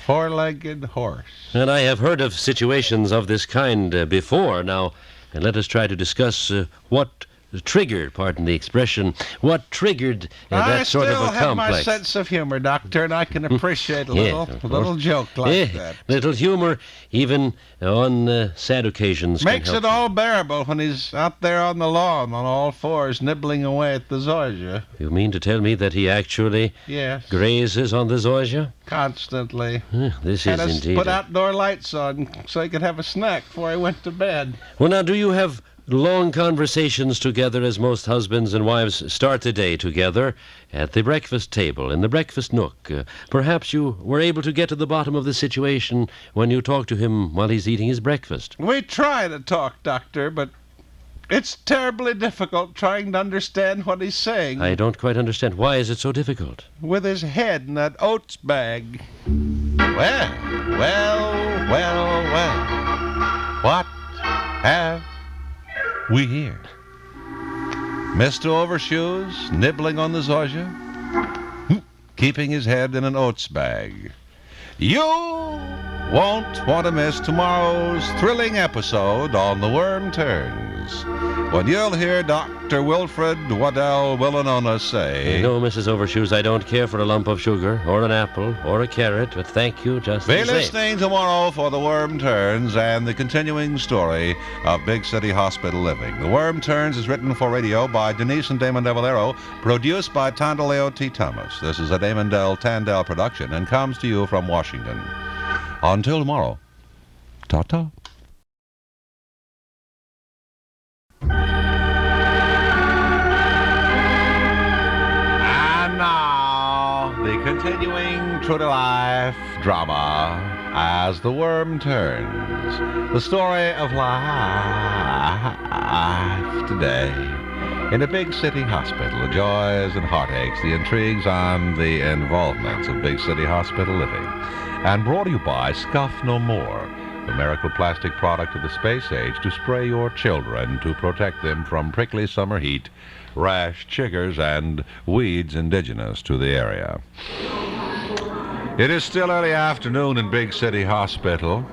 E: Four-legged horse.
G: And I have heard of situations of this kind before. Now, and let us try to discuss what triggered, pardon the expression, what triggered that sort of a complex?
E: I still have my sense of humor, Doctor, and I can appreciate a little joke like that.
G: Little humor, even on sad occasions,
E: makes
G: can help
E: it all bearable when he's out there on the lawn on all fours nibbling away at the zoysia.
G: You mean to tell me that he actually grazes on the zoysia?
E: Constantly.
G: This
E: Had
G: is
E: us
G: indeed...
E: put outdoor lights on so he could have a snack before he went to bed.
G: Well, now, do you have long conversations together as most husbands and wives start the day together at the breakfast table, in the breakfast nook? Perhaps you were able to get to the bottom of the situation when you talk to him while he's eating his breakfast.
E: We try to talk, Doctor, but it's terribly difficult trying to understand what he's saying.
G: I don't quite understand. Why is it so difficult?
E: With his head in that oats bag.
A: Well. What have we here? Mr. Overshoes nibbling on the zoysia, keeping his head in an oats bag. You won't want to miss tomorrow's thrilling episode on The Worm Turns, when you'll hear Dr. Wilfred Waddell Willenona say...
G: No, Mrs. Overshoes, I don't care for a lump of sugar, or an apple, or a carrot, but thank you just the
A: Be
G: same.
A: listening tomorrow for The Worm Turns and the continuing story of Big City Hospital living. The Worm Turns is written for radio by Denise and Damon DeValero, produced by Tandaleo T. Thomas. This is a Damon Del Tandel production and comes to you from Washington. Until tomorrow, ta-ta. And now, the continuing true to life drama as The Worm Turns. The story of life today in a big city hospital. The joys and heartaches, the intrigues and the involvements of big city hospital living. And brought to you by Scuff No More, the miracle plastic product of the space age to spray your children to protect them from prickly summer heat, rash, chiggers, and weeds indigenous to the area. It is still early afternoon in Big City Hospital.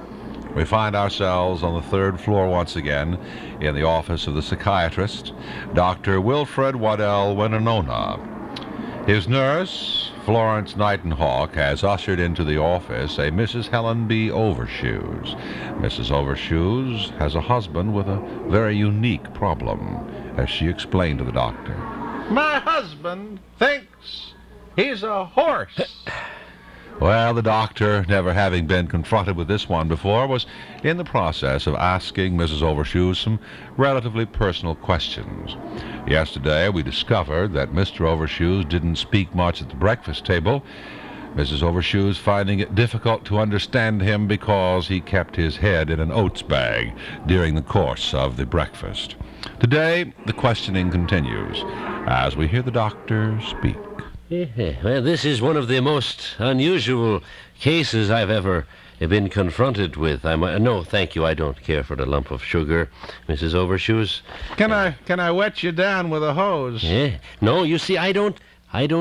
A: We find ourselves on the third floor once again in the office of the psychiatrist, Dr. Wilfred Waddell Winonona. His nurse, Florence Nightenhawk, has ushered into the office a Mrs. Helen B. Overshoes. Mrs. Overshoes has a husband with a very unique problem, as she explained to the doctor.
E: My husband thinks he's a horse.
A: Well, the doctor, never having been confronted with this one before, was in the process of asking Mrs. Overshoes some relatively personal questions. Yesterday, we discovered that Mr. Overshoes didn't speak much at the breakfast table, Mrs. Overshoes finding it difficult to understand him because he kept his head in an oats bag during the course of the breakfast. Today, the questioning continues as we hear the doctor speak.
G: Well, this is one of the most unusual cases I've ever been confronted with. No, thank you. I don't care for the lump of sugar, Mrs. Overshoes.
E: Can I wet you down with a hose?
G: No, you see, I don't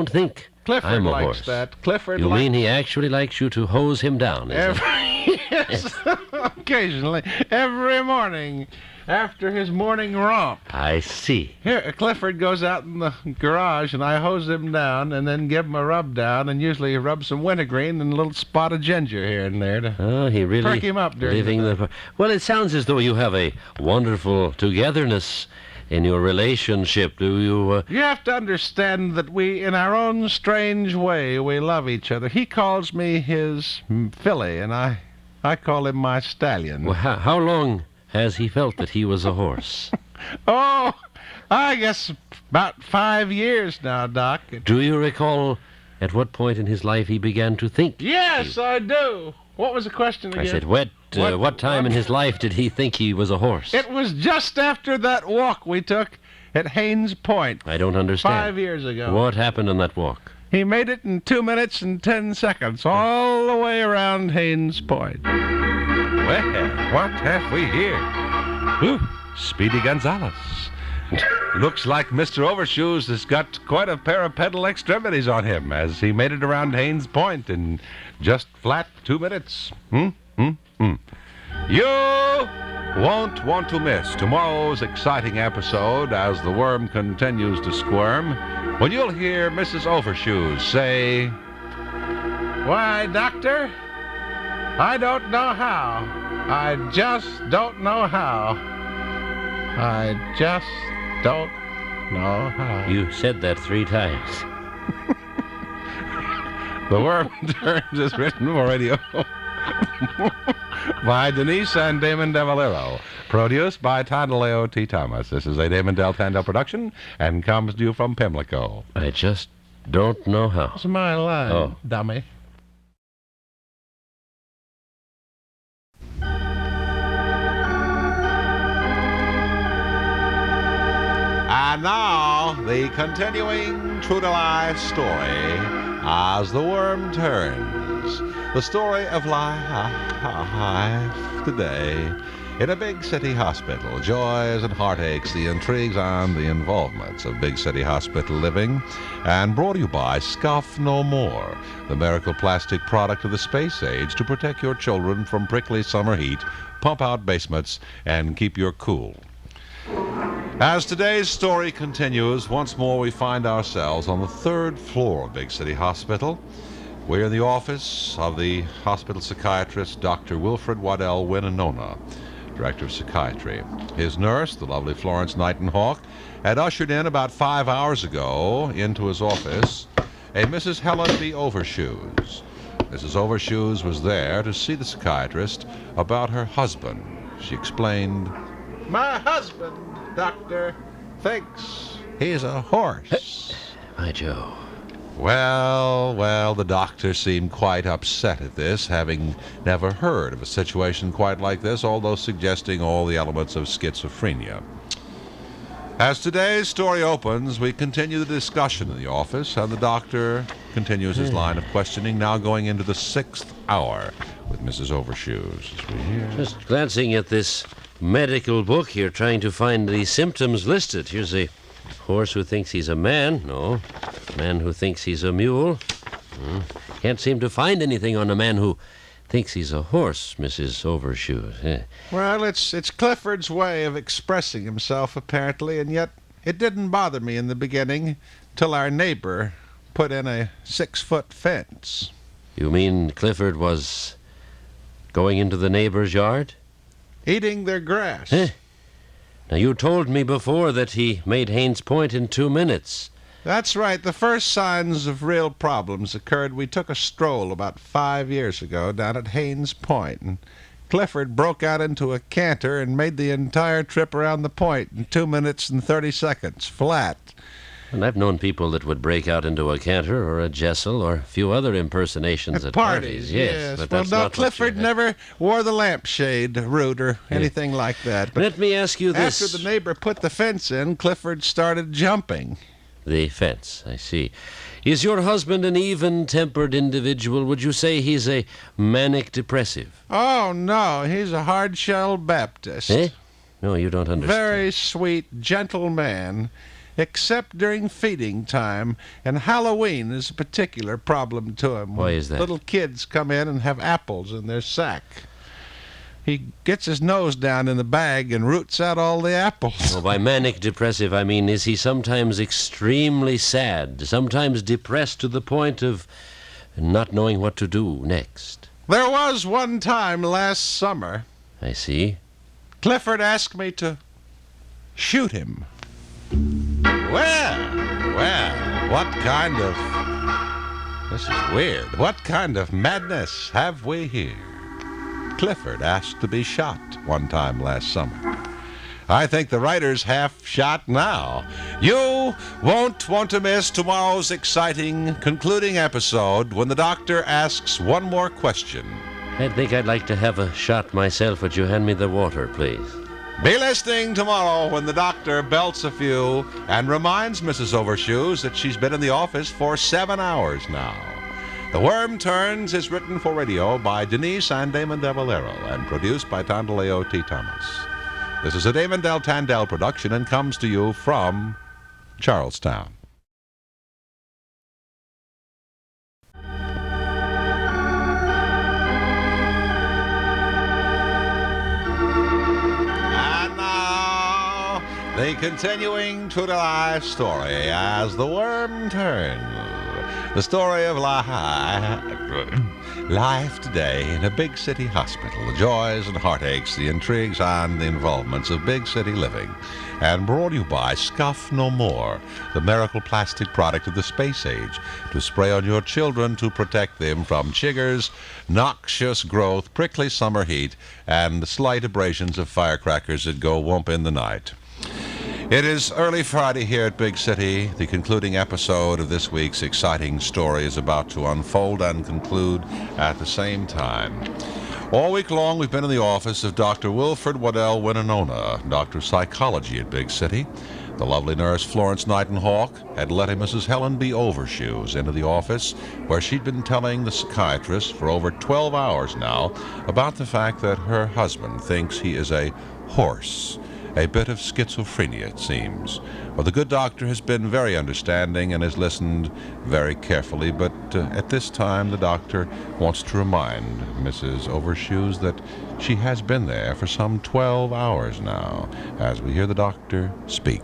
G: think
E: Clifford
G: I'm a
E: likes
G: horse.
E: that. Clifford
G: You mean he actually likes you to hose him down, is it?
E: Yes, occasionally. Every morning. After his morning romp.
G: I see.
E: Here, Clifford goes out in the garage, and I hose him down, and then give him a rub down, and usually rub some wintergreen and a little spot of ginger here and there to
G: he really
E: perk him up during
G: living
E: the day.
G: Well, it sounds as though you have a wonderful togetherness in your relationship. Do you...
E: You have to understand that we, in our own strange way, we love each other. He calls me his filly, and I call him my stallion.
G: Well, how long has he felt that he was a horse?
E: Oh, I guess about 5 years now, Doc.
G: Do you recall at what point in his life he began to think?
E: Yes, I do. What was the question again?
G: I said, what time in his life did he think he was a horse?
E: It was just after that walk we took at Haynes Point.
G: I don't understand.
E: 5 years ago.
G: What happened on that walk?
E: He made it in 2 minutes and 10 seconds, all the way around Haynes Point.
A: Well, what have we here? Ooh, Speedy Gonzales. Looks like Mr. Overshoes has got quite a pair of pedal extremities on him as he made it around Haynes Point in just flat 2 minutes. You
E: won't want to miss tomorrow's exciting episode as the worm continues to squirm, when you'll hear Mrs. Overshoes say, "Why, Doctor, I don't know how. I just don't know how. I just don't know how."
G: You said that 3 times.
E: The Worm Turns is written for radio by Denise and Damon DeValero. Produced by Tandaleo T. Thomas. This is a Damon Del Tandel production and comes to you from Pimlico.
G: I just don't know how.
E: That's my line, dummy.
A: And now, the continuing true-to-life story as the worm turns. The story of life today in a big city hospital. Joys and heartaches, the intrigues and the involvements of big city hospital living. And brought to you by Scuff No More, the miracle plastic product of the space age to protect your children from prickly summer heat, pump out basements, and keep your cool. As today's story continues, once more we find ourselves on the 3rd floor of Big City Hospital. We're in the office of the hospital psychiatrist, Dr. Wilfred Waddell Winonona, Director of Psychiatry. His nurse, the lovely Florence Nightenhawk, had ushered in about 5 hours ago into his office a Mrs. Helen B. Overshoes. Mrs. Overshoes was there to see the psychiatrist about her husband. She explained,
E: "My husband, Doctor, thinks he's a horse."
G: By Joe.
A: Well, the doctor seemed quite upset at this, having never heard of a situation quite like this, although suggesting all the elements of schizophrenia. As today's story opens, we continue the discussion in the office, and the doctor continues his line of questioning, now going into the 6th hour with Mrs. Overshoes. As we hear.
G: Just glancing at this medical book here, trying to find the symptoms listed. Here's a horse who thinks he's a man. No. Man who thinks he's a mule. Can't seem to find anything on a man who thinks he's a horse, Mrs. Overshoes.
E: Well, it's Clifford's way of expressing himself, apparently, and yet it didn't bother me in the beginning till our neighbor put in a 6-foot fence.
G: You mean Clifford was going into the neighbor's yard?
E: Eating their grass.
G: Now, you told me before that he made Haines Point in 2 minutes.
E: That's right. The first signs of real problems occurred. We took a stroll about 5 years ago down at Haines Point, and Clifford broke out into a canter and made the entire trip around the point in 2 minutes and 30 seconds, flat.
G: And I've known people that would break out into a canter or a jessel or a few other impersonations at
E: parties.
G: Yes, but
E: well,
G: that's
E: no,
G: not
E: Clifford never wore the lampshade route or anything like that. But
G: let me ask you this.
E: After the neighbor put the fence in, Clifford started jumping.
G: The fence, I see. Is your husband an even-tempered individual? Would you say he's a manic-depressive?
E: Oh, no, he's a hard-shell Baptist.
G: No, you don't understand.
E: Very sweet, gentle man, except during feeding time, and Halloween is a particular problem to him.
G: Why is that?
E: Little kids come in and have apples in their sack. He gets his nose down in the bag and roots out all the apples.
G: Well, by manic-depressive, I mean, is he sometimes extremely sad, sometimes depressed to the point of not knowing what to do next?
E: There was one time last summer.
G: I see.
E: Clifford asked me to shoot him.
A: Well, what kind of... This is weird. What kind of madness have we here? Clifford asked to be shot one time last summer. I think the writer's half shot now. You won't want to miss tomorrow's exciting concluding episode when the doctor asks one more question.
G: I think I'd like to have a shot myself. Would you hand me the water, please?
A: Be listening tomorrow when the doctor belts a few and reminds Mrs. Overshoes that she's been in the office for 7 hours now. The Worm Turns is written for radio by Denise and Damon DeValero and produced by Tandaleo T. Thomas. This is a Damon Del Tandel production and comes to you from Charlestown. The continuing true to life story as the worm turns. The story of life today in a big city hospital. The joys and heartaches, the intrigues and the involvements of big city living. And brought to you by Scuff No More, the miracle plastic product of the space age, to spray on your children to protect them from chiggers, noxious growth, prickly summer heat, and the slight abrasions of firecrackers that go whoomp in the night. It is early Friday here at Big City. The concluding episode of this week's exciting story is about to unfold and conclude at the same time. All week long, we've been in the office of Dr. Wilfred Waddell Winonona, Doctor of Psychology at Big City. The lovely nurse Florence Nightenhawk had let Mrs. Helen B. Overshoes into the office, where she'd been telling the psychiatrist for over 12 hours now about the fact that her husband thinks he is a horse. A bit of schizophrenia, it seems. Well, the good doctor has been very understanding and has listened very carefully, but at this time the doctor wants to remind Mrs. Overshoes that she has been there for some 12 hours now, as we hear the doctor speak.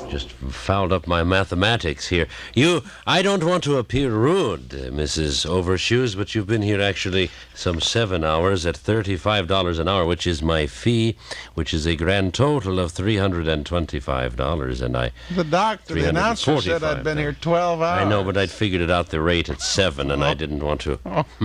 G: Just fouled up my mathematics here. I don't want to appear rude, Mrs. Overshoes, but you've been here actually some 7 hours at $35 an hour, which is my fee, which is a grand total of $325, and
A: the announcer said I'd been here 12 hours.
G: I know, but I'd figured it out the rate at 7, and I didn't want to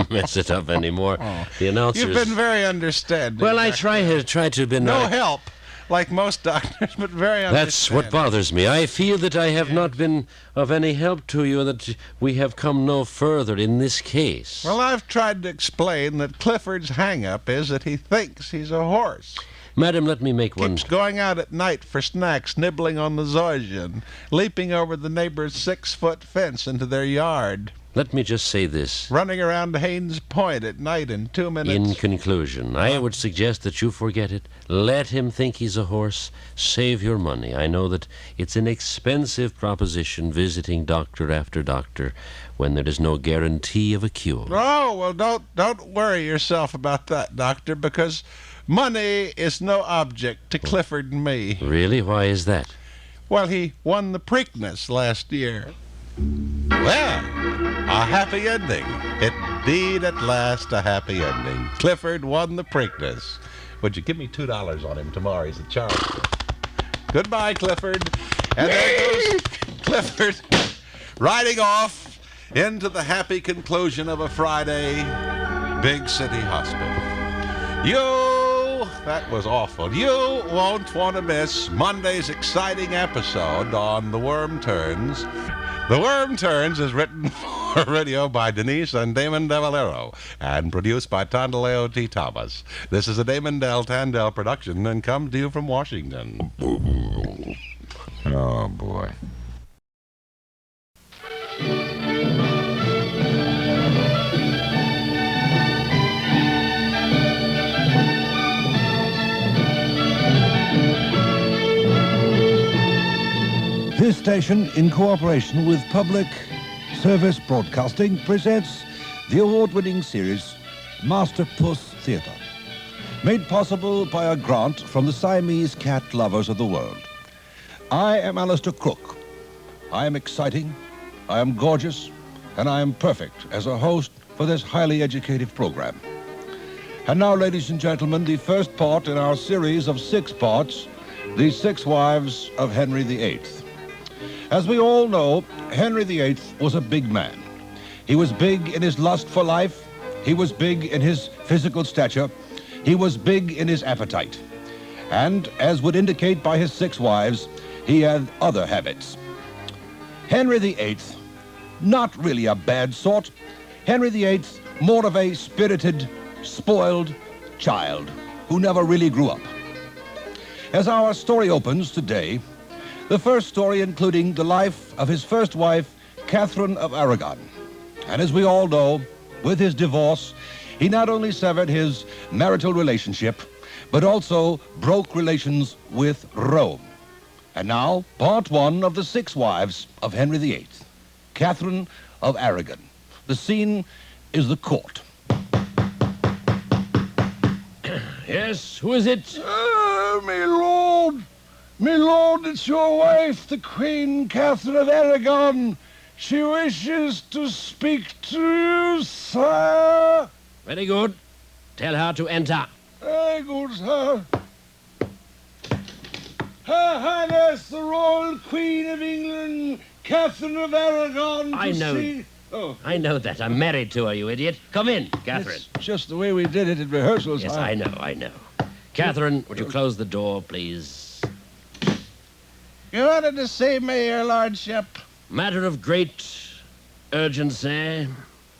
G: mess it up anymore. The announcers...
A: You've been very understanding.
G: Well, I try to be...
A: No help. Like most doctors, but very understanding.
G: That's what bothers me. I feel that I have not been of any help to you and that we have come no further in this case.
A: Well, I've tried to explain that Clifford's hang-up is that he thinks he's a horse.
G: Madam, let me make one...
A: Keeps going out at night for snacks, nibbling on the Zoysian, leaping over the neighbor's 6-foot fence into their yard.
G: Let me just say this.
A: Running around Haynes Point at night in 2 minutes.
G: In conclusion, I would suggest that you forget it. Let him think he's a horse. Save your money. I know that it's an expensive proposition visiting doctor after doctor when there is no guarantee of a cure.
A: Oh, well, don't worry yourself about that, doctor, because money is no object to Clifford and me.
G: Really? Why is that?
A: Well, he won the Preakness last year. Well, a happy ending. Indeed, at last, a happy ending. Clifford won the Preakness. Would you give me $2 on him tomorrow? He's a Charleston. Goodbye, Clifford. And there goes Clifford riding off into the happy conclusion of a Friday Big City Hospital. That was awful. You won't want to miss Monday's exciting episode on The Worm Turns. The Worm Turns is written for radio by Denise and Damon DeValero and produced by Tondaleo T. Thomas. This is a Damon Del Tandell production and comes to you from Washington.
E: Oh, boy.
K: This station, in cooperation with Public Service Broadcasting, presents the award-winning series Masterpuss Theatre, made possible by a grant from the Siamese cat lovers of the world. I am Alistair Crook. I am exciting, I am gorgeous, and I am perfect as a host for this highly educative program. And now, ladies and gentlemen, the first part in our series of 6 parts, The 6 Wives of Henry VIII. As we all know, Henry VIII was a big man. He was big in his lust for life. He was big in his physical stature. He was big in his appetite. And, as would indicate by his 6 wives, he had other habits. Henry VIII, not really a bad sort. Henry VIII, more of a spirited, spoiled child who never really grew up. As our story opens today, the first story including the life of his first wife, Kathryn of Aragon. And as we all know, with his divorce, he not only severed his marital relationship, but also broke relations with Rome. And now, part 1 of the 6 wives of Henry VIII, Kathryn of Aragon. The scene is the court.
G: Yes, who is it?
K: My lord, My lord, it's your wife, the Queen Kathryn of Aragon. She wishes to speak to you, sire.
G: Very good. Tell her to enter.
K: Very good, sir. Her Highness, the Royal Queen of England, Kathryn of Aragon.
G: I know.
K: Oh.
G: I know that. I'm married to her, you idiot. Come in, Kathryn.
K: It's just the way we did it at rehearsals.
G: Yes, I know. Kathryn, would you close the door, please?
L: You wanted to see me, your lordship.
G: Matter of great urgency.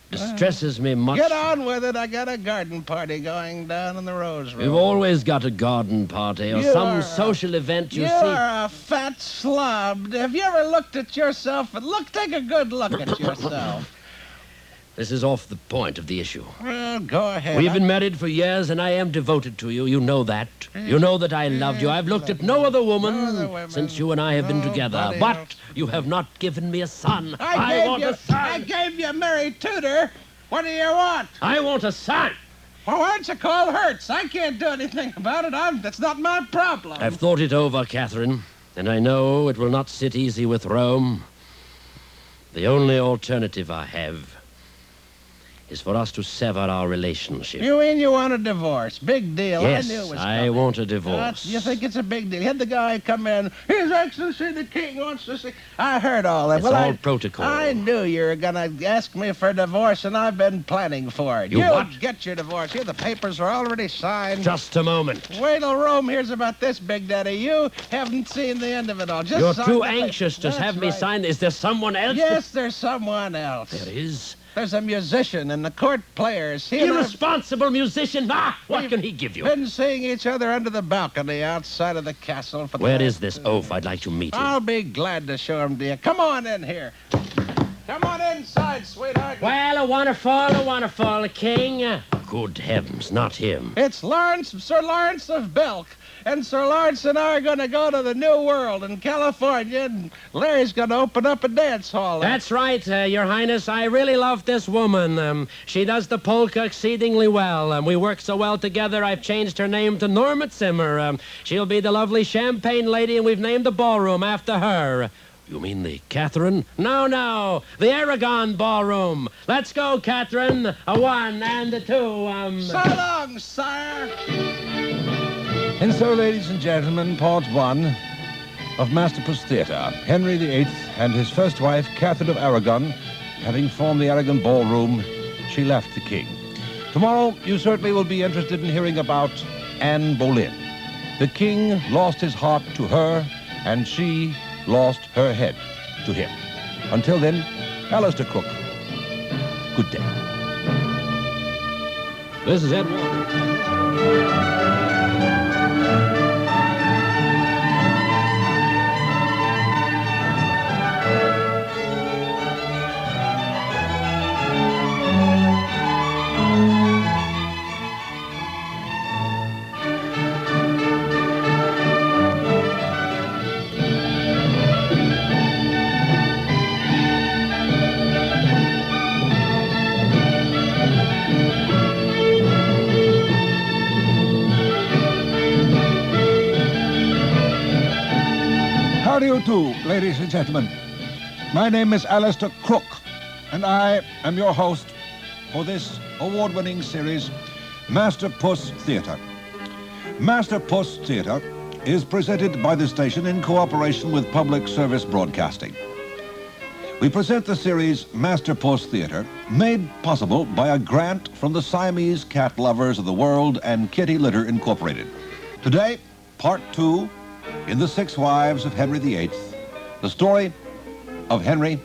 G: Distresses me much.
L: Get on with it. I got a garden party going down in the Rose Room.
G: We've always got a garden party or some social event, you see.
L: You're a fat slob. Have you ever looked at yourself? Take a good look at yourself.
G: This is off the point of the issue.
L: Well, go ahead.
G: We've been married for years, and I am devoted to you. You know that. You know that I loved you. I've looked at no other woman since you and I have been together. But you have not given me a son. I want a son.
L: I gave you Mary Tudor. What do you want?
G: I want a son.
L: Well, why don't you call Hertz? I can't do anything about it. That's not my problem.
G: I've thought it over, Kathryn, and I know it will not sit easy with Rome. The only alternative I have is for us to sever our relationship.
L: You mean you want a divorce? Big deal.
G: Yes,
L: I knew it was
G: I
L: coming.
G: want a divorce.
L: You think it's a big deal? You had the guy come in. His Excellency the King wants to see. I heard all that.
G: It's all protocol.
L: I knew you were going to ask me for a divorce, and I've been planning for it.
G: You what?
L: Get your divorce. Here, the papers are already signed.
G: Just a moment.
L: Wait till Rome hears about this, Big Daddy. You haven't seen the end of it all.
G: You're too anxious to have me sign. Is there someone else?
L: Yes, there's someone else.
G: There is?
L: There's a musician and the court players.
G: Irresponsible musician. What can he give you?
L: Been seeing each other under the balcony outside of the castle.
G: Where is this oaf? I'd like to meet him.
L: I'll be glad to show him to you. Come on in here. Come on inside, sweetheart.
G: Well, a wonderful king. Good heavens, not him.
L: It's Sir Lawrence of Belk. And Sir Lawrence and I are going to go to the New World in California, and Larry's going to open up a dance hall.
G: That's right, Your Highness. I really love this woman. She does the polka exceedingly well. We work so well together, I've changed her name to Norma Zimmer. She'll be the lovely champagne lady, and we've named the ballroom after her. You mean the Kathryn? No, the Aragon ballroom. Let's go, Kathryn. A 1 and a 2.
L: So long, sire.
K: And so, ladies and gentlemen, part 1 of Masterpuss Theatre. Henry VIII and his first wife, Kathryn of Aragon, having formed the Aragon Ballroom, she left the king. Tomorrow, you certainly will be interested in hearing about Anne Boleyn. The king lost his heart to her, and she lost her head to him. Until then, Alistair Crook. Good day.
G: This is Ed Walker.
K: How do you do, ladies and gentlemen? My name is Alistair Crook, and I am your host for this award-winning series, Masterpuss Theatre. Masterpuss Theatre is presented by the station in cooperation with Public Service Broadcasting. We present the series Masterpuss Theatre, made possible by a grant from the Siamese Cat Lovers of the World and Kitty Litter Incorporated. Today, part 2, in The 6 Wives of Henry VIII, the story of Henry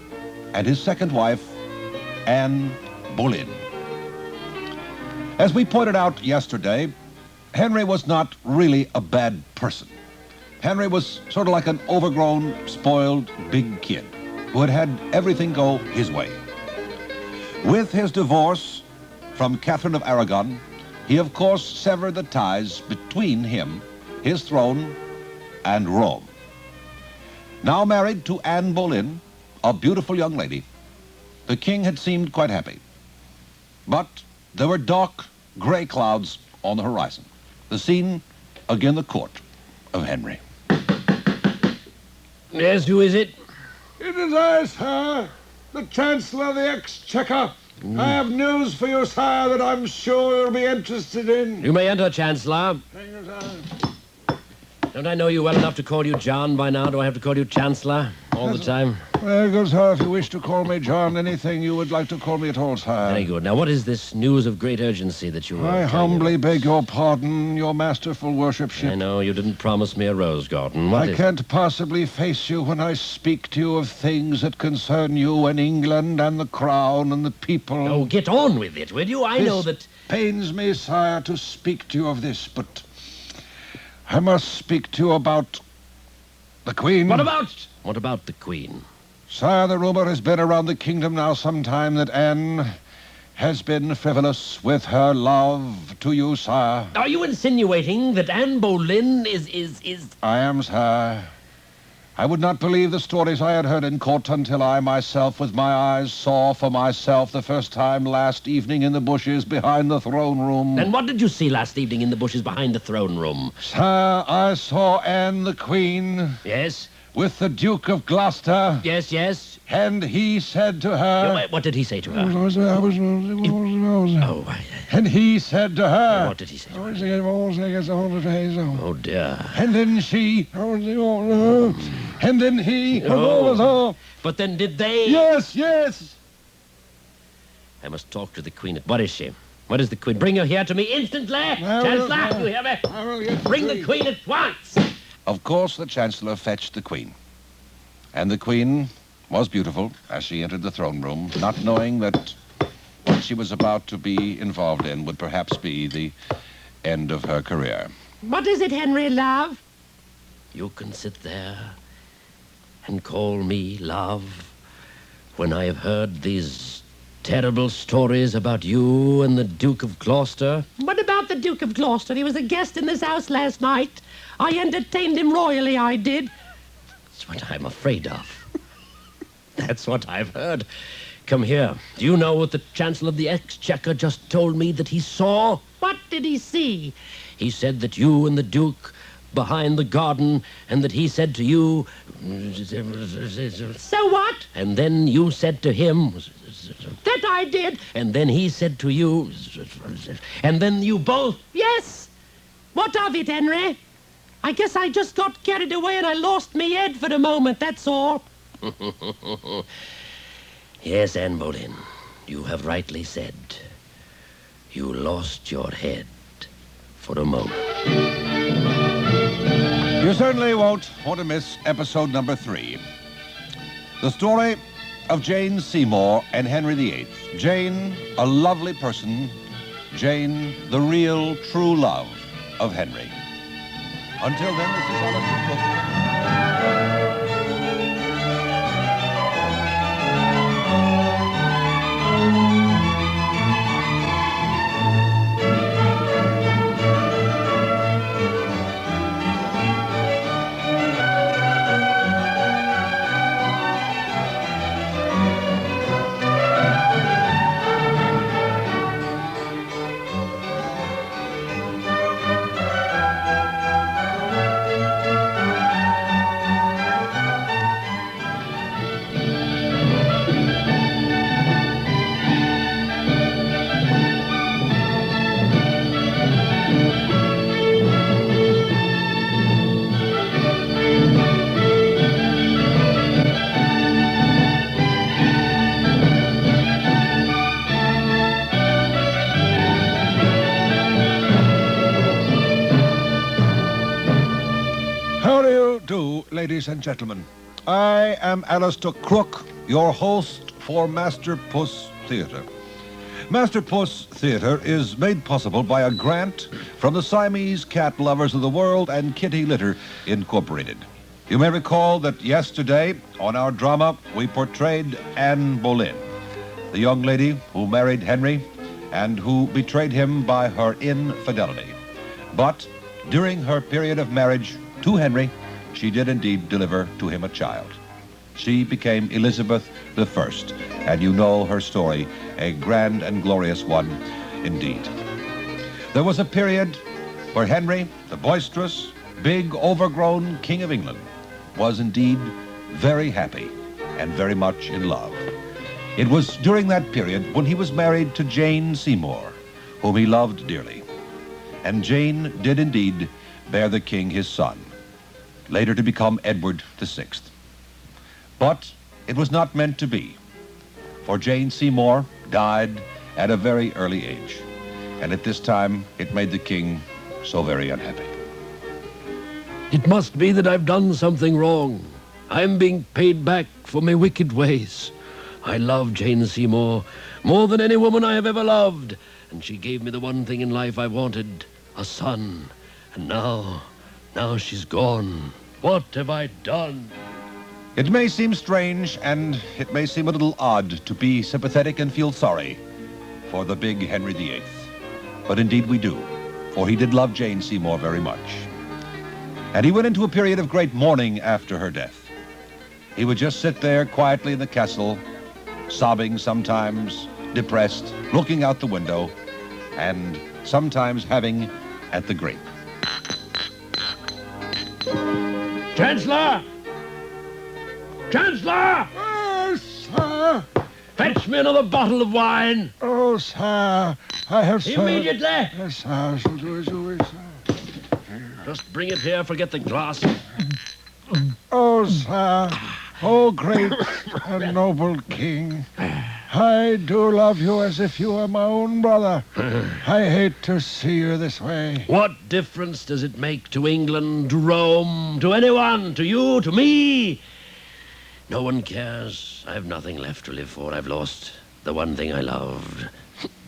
K: and his second wife, Anne Boleyn. As we pointed out yesterday, Henry was not really a bad person. Henry was sort of like an overgrown, spoiled, big kid who had had everything go his way. With his divorce from Kathryn of Aragon, he of course severed the ties between him, his throne, and Rome. Now married to Anne Boleyn, a beautiful young lady, the king had seemed quite happy. But there were dark, gray clouds on the horizon. The scene, again, the court of Henry.
G: Yes, who is it?
K: It is I, sir, the Chancellor of the Exchequer. I have news for you, sire, that I'm sure you'll be interested in.
G: You may enter, Chancellor.
K: Thank you, sir.
G: Don't I know you well enough to call you John by now? Do I have to call you Chancellor all the time?
K: Very good, sir. If you wish to call me John, anything you would like to call me at all, sire.
G: Very good. Now, what is this news of great urgency that you
K: I humbly beg your pardon, your masterful worshipship.
G: I know you didn't promise me a rose garden. What
K: I can't possibly face you when I speak to you of things that concern you and England and the crown and the people.
G: Oh, get on with it, will you? I know that...
K: pains me, sire, to speak to you of this, but I must speak to you about the Queen.
G: What about the Queen?
K: Sire, the rumor has been around the kingdom now some time that Anne has been frivolous with her love to you, sire.
G: Are you insinuating that Anne Boleyn is...
K: I am, sire. I would not believe the stories I had heard in court until I myself with my eyes saw for myself the first time last evening in the bushes behind the throne room.
G: And what did you see last evening in the bushes behind the throne room?
K: Sire, I saw Anne the Queen.
G: Yes?
K: With the Duke of Gloucester.
G: Yes, yes.
K: And he said to her...
G: What did he say to her?
K: And he said to her...
G: What did he say to her?
K: Oh,
G: dear.
K: And then she... And then he...
G: But then did they...
K: Yes, yes.
G: I must talk to the Queen. What is she? What is the Queen? Bring her here to me instantly. Chancellor, you hear me? Bring the Queen at once.
K: Of course, the Chancellor fetched the Queen. And the Queen was beautiful as she entered the throne room, not knowing that what she was about to be involved in would perhaps be the end of her career.
B: What is it, Henry, love?
G: You can sit there and call me love when I have heard these terrible stories about you and the Duke of Gloucester.
B: What about the Duke of Gloucester? He was a guest in this house last night. I entertained him royally, I did.
G: That's what I'm afraid of. That's what I've heard. Come here. Do you know what the Chancellor of the Exchequer just told me that he saw?
B: What did he see?
G: He said that you and the Duke behind the garden, and that he said to you...
B: So what?
G: And then you said to him...
B: That I did.
G: And then he said to you... And then you both...
B: Yes. What of it, Henry? I guess I just got carried away and I lost me head for the moment, that's all.
G: Yes, Anne Boleyn, you have rightly said. You lost your head for a moment.
K: You certainly won't want to miss episode number 3. The story of Jane Seymour and Henry VIII. Jane, a lovely person. Jane, the real, true love of Henry. Until then, this is Alistair Cook. Ladies and gentlemen, I am Alistair Crook, your host for Masterpuss Theatre. Masterpuss Theatre is made possible by a grant from the Siamese Cat Lovers of the World and Kitty Litter Incorporated. You may recall that yesterday on our drama we portrayed Anne Boleyn, the young lady who married Henry and who betrayed him by her infidelity. But during her period of marriage to Henry, she did indeed deliver to him a child. She became Elizabeth I, and you know her story, a grand and glorious one indeed. There was a period where Henry, the boisterous, big, overgrown King of England, was indeed very happy and very much in love. It was during that period when he was married to Jane Seymour, whom he loved dearly. And Jane did indeed bear the king his son, later to become Edward VI. But it was not meant to be, for Jane Seymour died at a very early age, and at this time it made the king so very unhappy.
M: It must be that I've done something wrong. I'm being paid back for my wicked ways. I love Jane Seymour more than any woman I have ever loved, and she gave me the one thing in life I wanted, a son. And now she's gone. What have I done?
K: It may seem strange, and it may seem a little odd to be sympathetic and feel sorry for the big Henry VIII. But indeed we do, for he did love Jane Seymour very much. And he went into a period of great mourning after her death. He would just sit there quietly in the castle, sobbing sometimes, depressed, looking out the window, and sometimes having at the grape.
M: Chancellor! Chancellor!
L: Oh, sir.
M: Fetch me another bottle of wine.
L: Oh, sir. I have, sir.
M: Immediately.
L: Yes, sir. I shall do as you wish, sir.
M: Just bring it here, forget the glass.
L: Oh, sir. Oh, great and noble king. I do love you as if you were my own brother. I hate to see you this way.
M: What difference does it make to England, to Rome, to anyone, to you, to me? No one cares. I have nothing left to live for. I've lost the one thing I loved.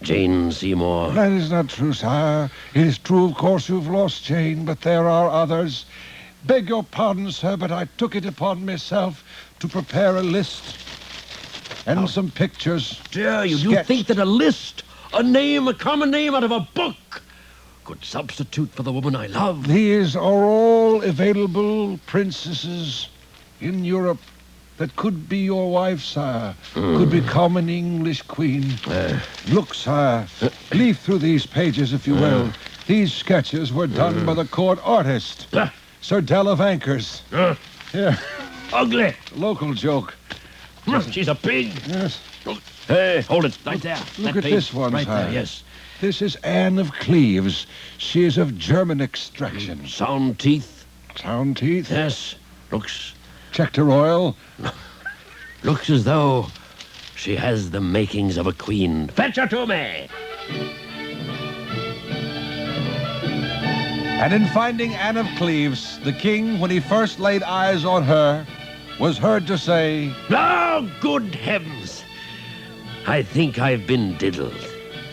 M: Jane Seymour.
L: That is not true, sire. It is true, of course, you've lost Jane, but there are others. Beg your pardon, sir, but I took it upon myself to prepare a list and some pictures.
M: Dare you? You think that a list, a name, a common name out of a book, could substitute for the woman I love?
L: These are all available princesses in Europe that could be your wife, sire, could become an English queen. Look, sire, leaf through these pages, if you will. These sketches were done by the court artist, Sir Delavanckers. Yeah.
M: Ugly.
L: Local joke.
M: She's a pig.
L: Yes.
M: Hey, hold it, right there.
L: Look
M: That
L: at
M: page,
L: this one,
M: right
L: sire.
M: there, yes.
L: This is Anne of Cleves. She is of German extraction.
M: Sound teeth.
L: Sound teeth?
M: Yes. Looks...
L: Checked her oil.
M: Looks as though she has the makings of a queen. Fetch her to me!
K: And in finding Anne of Cleves, the king, when he first laid eyes on her, was heard to say,
M: "Oh, good heavens! I think I've been diddled."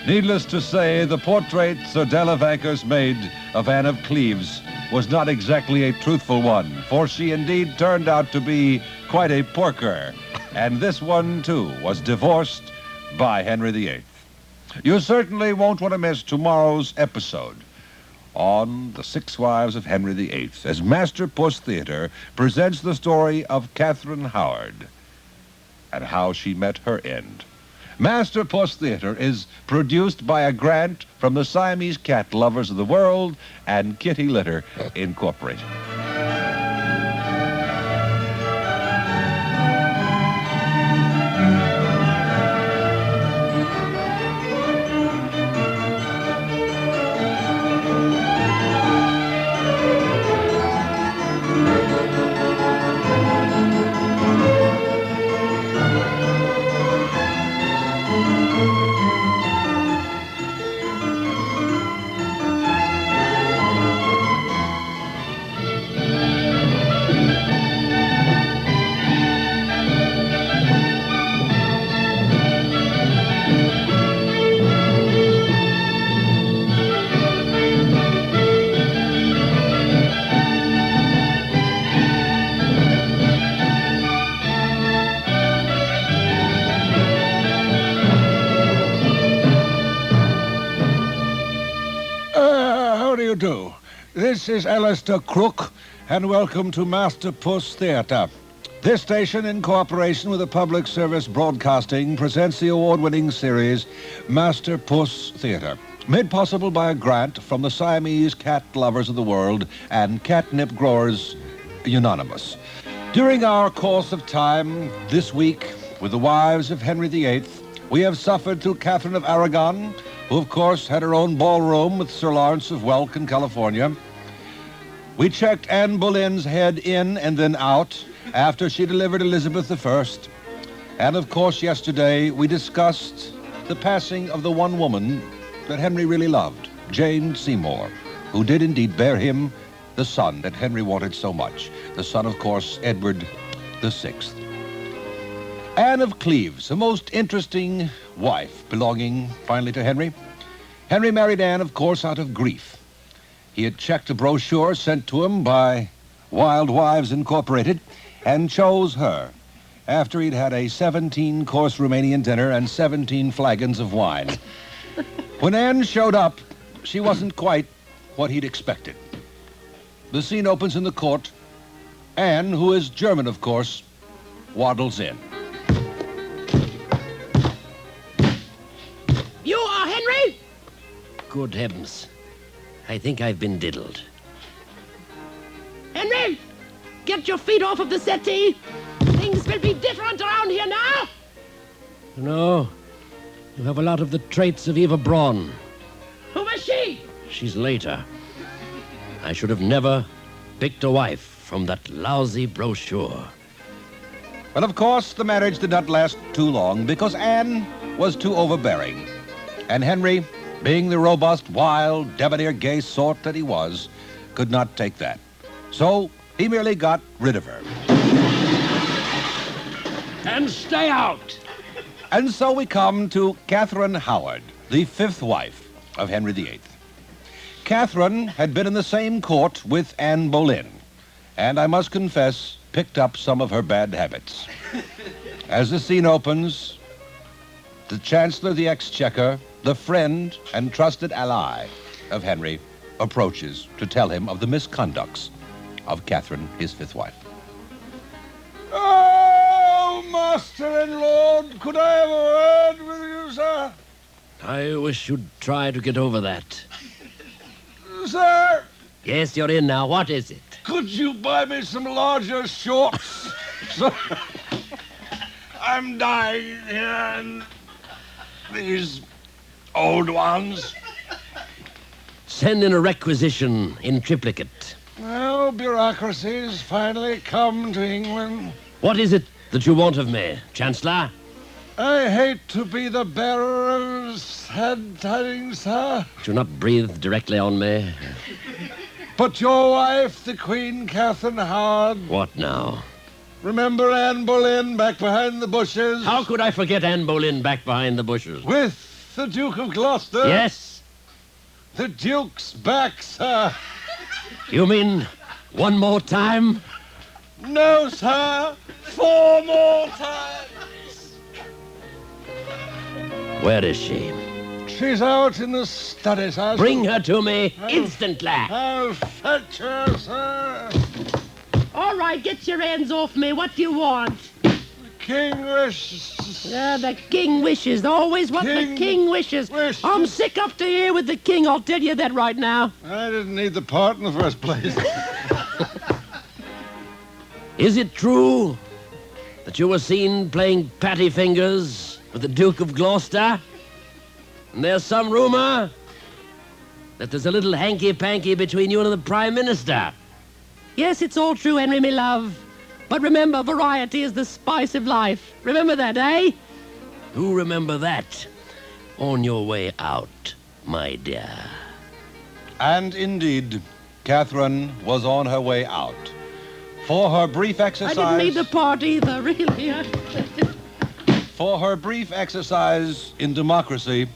K: Needless to say, the portrait Sir Delavanckers made of Anne of Cleves was not exactly a truthful one, for she indeed turned out to be quite a porker. And this one, too, was divorced by Henry VIII. You certainly won't want to miss tomorrow's episode on The Six Wives of Henry VIII, as Masterpuss Theater presents the story of Kathryn Howard and how she met her end. Masterpuss Theater is produced by a grant from the Siamese Cat Lovers of the World and Kitty Litter Incorporated.
L: Do. This is Alistair Crook, and welcome to Masterpuss Theater. This station, in cooperation with the Public Service Broadcasting, presents the award-winning series Masterpuss Theater, made possible by a grant from the Siamese Cat Lovers of the World and Catnip Growers Unanimous.
K: During our course of time this week with the wives of Henry VIII, we have suffered through Kathryn of Aragon, who of course had her own ballroom with Sir Lawrence of Welk in California. We checked Anne Boleyn's head in and then out after she delivered Elizabeth I. And of course yesterday we discussed the passing of the one woman that Henry really loved, Jane Seymour, who did indeed bear him the son that Henry wanted so much. The son, of course, Edward VI. Anne of Cleves, a most interesting wife belonging finally to Henry. Henry married Anne, of course, out of grief. He had checked a brochure sent to him by Wild Wives Incorporated and chose her after he'd had a 17-course Romanian dinner and 17 flagons of wine. When Anne showed up, she wasn't quite what he'd expected. The scene opens in the court. Anne, who is German, of course, waddles in.
C: You are Henry? Good heavens. I think I've been diddled. Henry! Get your feet off of the settee! Things will be different around here now!
G: No. You have a lot of the traits of Eva Braun.
C: Who was she?
G: She's later. I should have never picked a wife from that lousy brochure.
K: But of course, the marriage did not last too long because Anne was too overbearing. And Henry, being the robust, wild, debonair, gay sort that he was, could not take that. So he merely got rid of her.
M: And stay out!
K: And so we come to Kathryn Howard, the fifth wife of Henry VIII. Kathryn had been in the same court with Anne Boleyn, and I must confess, picked up some of her bad habits. As the scene opens, the Chancellor of the Exchequer, the friend and trusted ally of Henry, approaches to tell him of the misconducts of Kathryn, his fifth wife.
L: Oh, master and lord, could I have a word with you, sir?
G: I wish you'd try to get over that.
L: Sir?
G: Yes, you're in now. What is it?
L: Could you buy me some larger shorts? Sir, I'm dying here, and these old ones.
G: Send in a requisition in triplicate.
L: Well, bureaucracy's finally come to England.
G: What is it that you want of me, Chancellor?
L: I hate to be the bearer of sad tidings, sir.
G: Do not breathe directly on me.
L: But your wife, the Queen Kathryn Howard.
G: What now?
L: Remember Anne Boleyn back behind the bushes?
G: How could I forget Anne Boleyn back behind the bushes?
L: With the Duke of Gloucester?
G: Yes.
L: The Duke's back, sir.
G: You mean one more time?
L: No, sir. 4 more times.
G: Where is she?
L: She's out in the study, sir.
G: Bring her to me instantly.
L: I'll fetch her, sir.
C: All right, get your hands off me. What do you want?
L: The king wishes.
C: The king wishes. Always what the king wishes. I'm sick up to here with the king, I'll tell you that right now.
L: I didn't need the part in the first place.
G: Is it true that you were seen playing patty fingers with the Duke of Gloucester? And there's some rumor that there's a little hanky-panky between you and the Prime Minister.
C: Yes, it's all true, Henry, me love. But remember, variety is the spice of life. Remember that, eh?
G: You remember that on your way out, my dear.
K: And indeed, Kathryn was on her way out. For her brief exercise...
C: I didn't mean the part either, really.
K: For her brief exercise in democracy,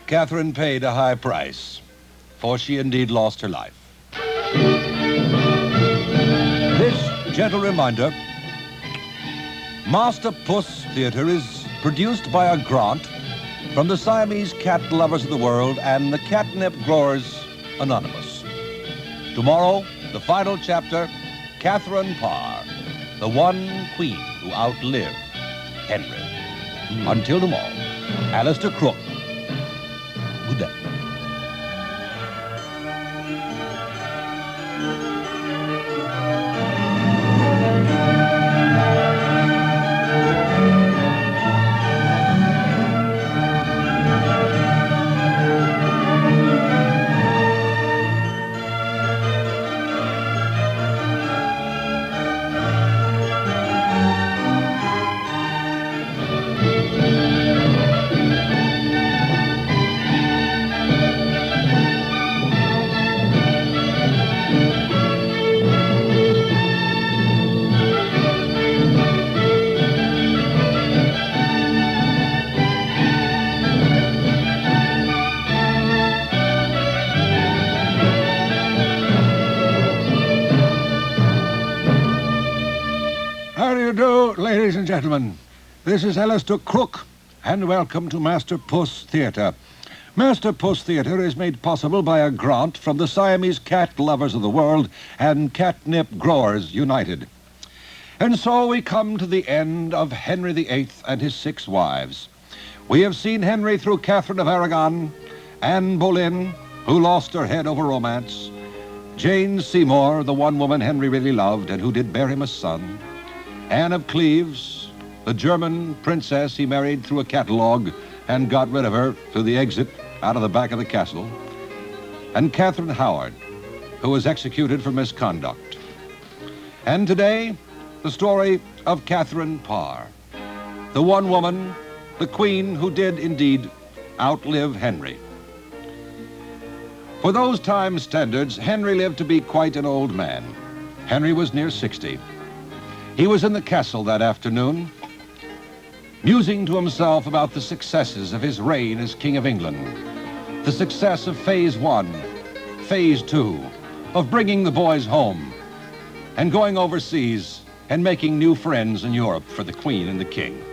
K: Kathryn paid a high price, for she indeed lost her life. This gentle reminder, Masterpuss Theater is produced by a grant from the Siamese Cat Lovers of the World and the Catnip Growers Anonymous. Tomorrow, the final chapter, Catherine Parr, the one queen who outlived Henry. Until tomorrow, Alistair Crook. Good day.
L: ladies and gentlemen. This is Alistair Crook, and welcome to Masterpuss Theatre. Masterpuss Theatre is made possible by a grant from the Siamese Cat Lovers of the World and Catnip Growers United. And so we come to the end of Henry VIII and his 6 wives. We have seen Henry through Kathryn of Aragon, Anne Boleyn, who lost her head over romance, Jane Seymour, the one woman Henry really loved and who did bear him a son, Anne of Cleves, the German princess he married through a catalogue and got rid of her through the exit out of the back of the castle, and Kathryn Howard, who was executed for misconduct. And today, the story of Kathryn Parr, the one woman, the queen who did indeed outlive Henry. For those time standards, Henry lived to be quite an old man. Henry was near 60. He was in the castle that afternoon, musing to himself about the successes of his reign as King of England, the success of Phase 1, Phase 2, of bringing the boys home, and going overseas and making new friends in Europe for the Queen and the King.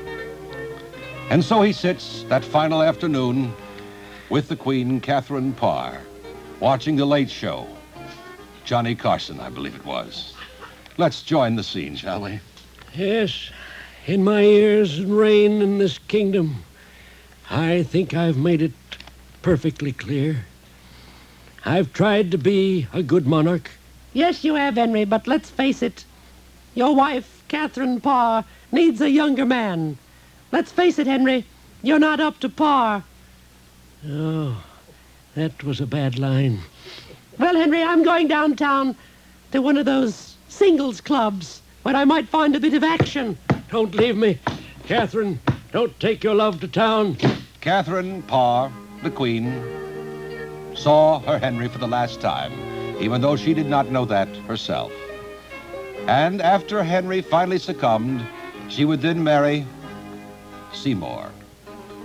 L: And so he sits that final afternoon with the Queen, Kathryn Parr, watching The Late Show. Johnny Carson, I believe it was. Let's join the scene, shall we?
M: Yes, in my years and reign in this kingdom, I think I've made it perfectly clear. I've tried to be a good monarch.
B: Yes, you have, Henry, but let's face it. Your wife, Kathryn Parr, needs a younger man. Let's face it, Henry, you're not up to par.
M: Oh, that was a bad line.
B: Well, Henry, I'm going downtown to one of those singles clubs where I might find a bit of action.
M: Don't leave me. Kathryn, don't take your love to town.
L: Kathryn Parr, the Queen, saw her Henry for the last time, even though she did not know that herself. And after Henry finally succumbed, she would then marry Seymour.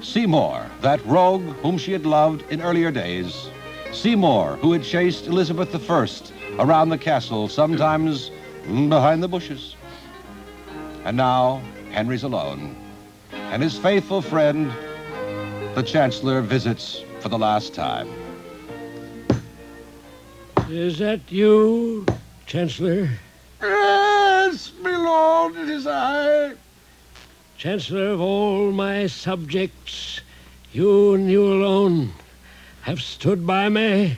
L: Seymour, that rogue whom she had loved in earlier days. Seymour, who had chased Elizabeth I around the castle, sometimes behind the bushes. And now, Henry's alone, and his faithful friend, the Chancellor, visits for the last time.
M: Is that you, Chancellor?
L: Yes, my lord, it is I.
M: Chancellor of all my subjects, you and you alone have stood by me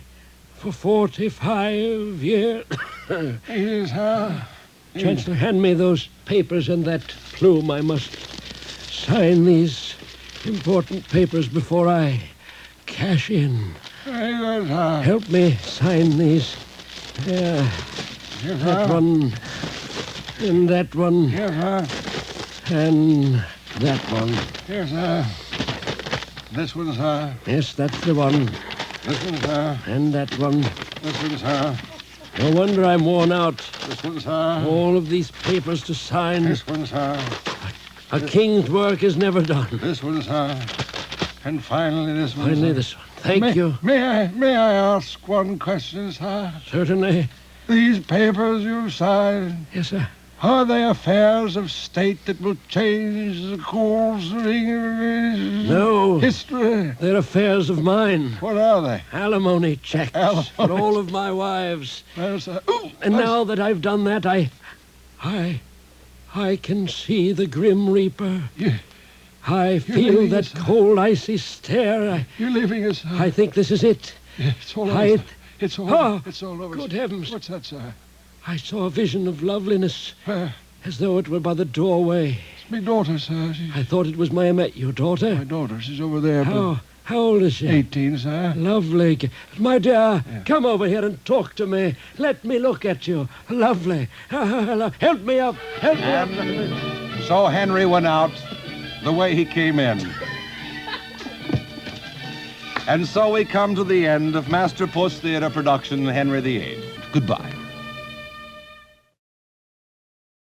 M: for 45 years.
L: Yes, sir.
M: Chancellor, hand me those papers and that plume. I must sign these important papers before I cash in.
L: Very good, sir.
M: Help me sign these. Yeah.
L: Yes,
M: that
L: sir.
M: one. And that one.
L: Yes, sir.
M: And that one.
L: Yes, sir. This one, sir.
M: Yes, that's the one.
L: This one, sir.
M: And that one.
L: This one, sir.
M: No wonder I'm worn out.
L: This one, sir.
M: All of these papers to sign.
L: This one, sir.
M: A king's work is never done.
L: This one, sir. And finally this one,
M: Finally
L: sir.
M: this one. Thank you.
L: May I ask one question, sir?
M: Certainly.
L: These papers you signed,
M: Yes, sir.
L: are they affairs of state that will change the course of English
M: No.
L: history?
M: They're affairs of mine.
L: What are they?
M: Alimony checks
L: Alimony.
M: for all of my wives.
L: Well, sir. Ooh,
M: And now that I've done that, I can see the Grim Reaper. I feel
L: leaving
M: that
L: us, sir?
M: cold, icy stare.
L: You're leaving us, sir.
M: I think this is it.
L: It's all over.
M: I-
L: sir. It's all
M: Oh,
L: over. It's all over.
M: good
L: sir.
M: heavens.
L: What's that, sir?
M: I saw a vision of loveliness,
L: Where?
M: as though it were by the doorway.
L: It's my daughter, sir.
M: I thought it was your daughter.
L: My daughter. She's over there.
M: How old is she?
L: 18, sir.
M: Lovely. My dear, come over here and talk to me. Let me look at you. Lovely. Help me up. Help me up.
L: So Henry went out the way he came in. And so we come to the end of Masterpuss Theatre production, Henry VIII. Goodbye.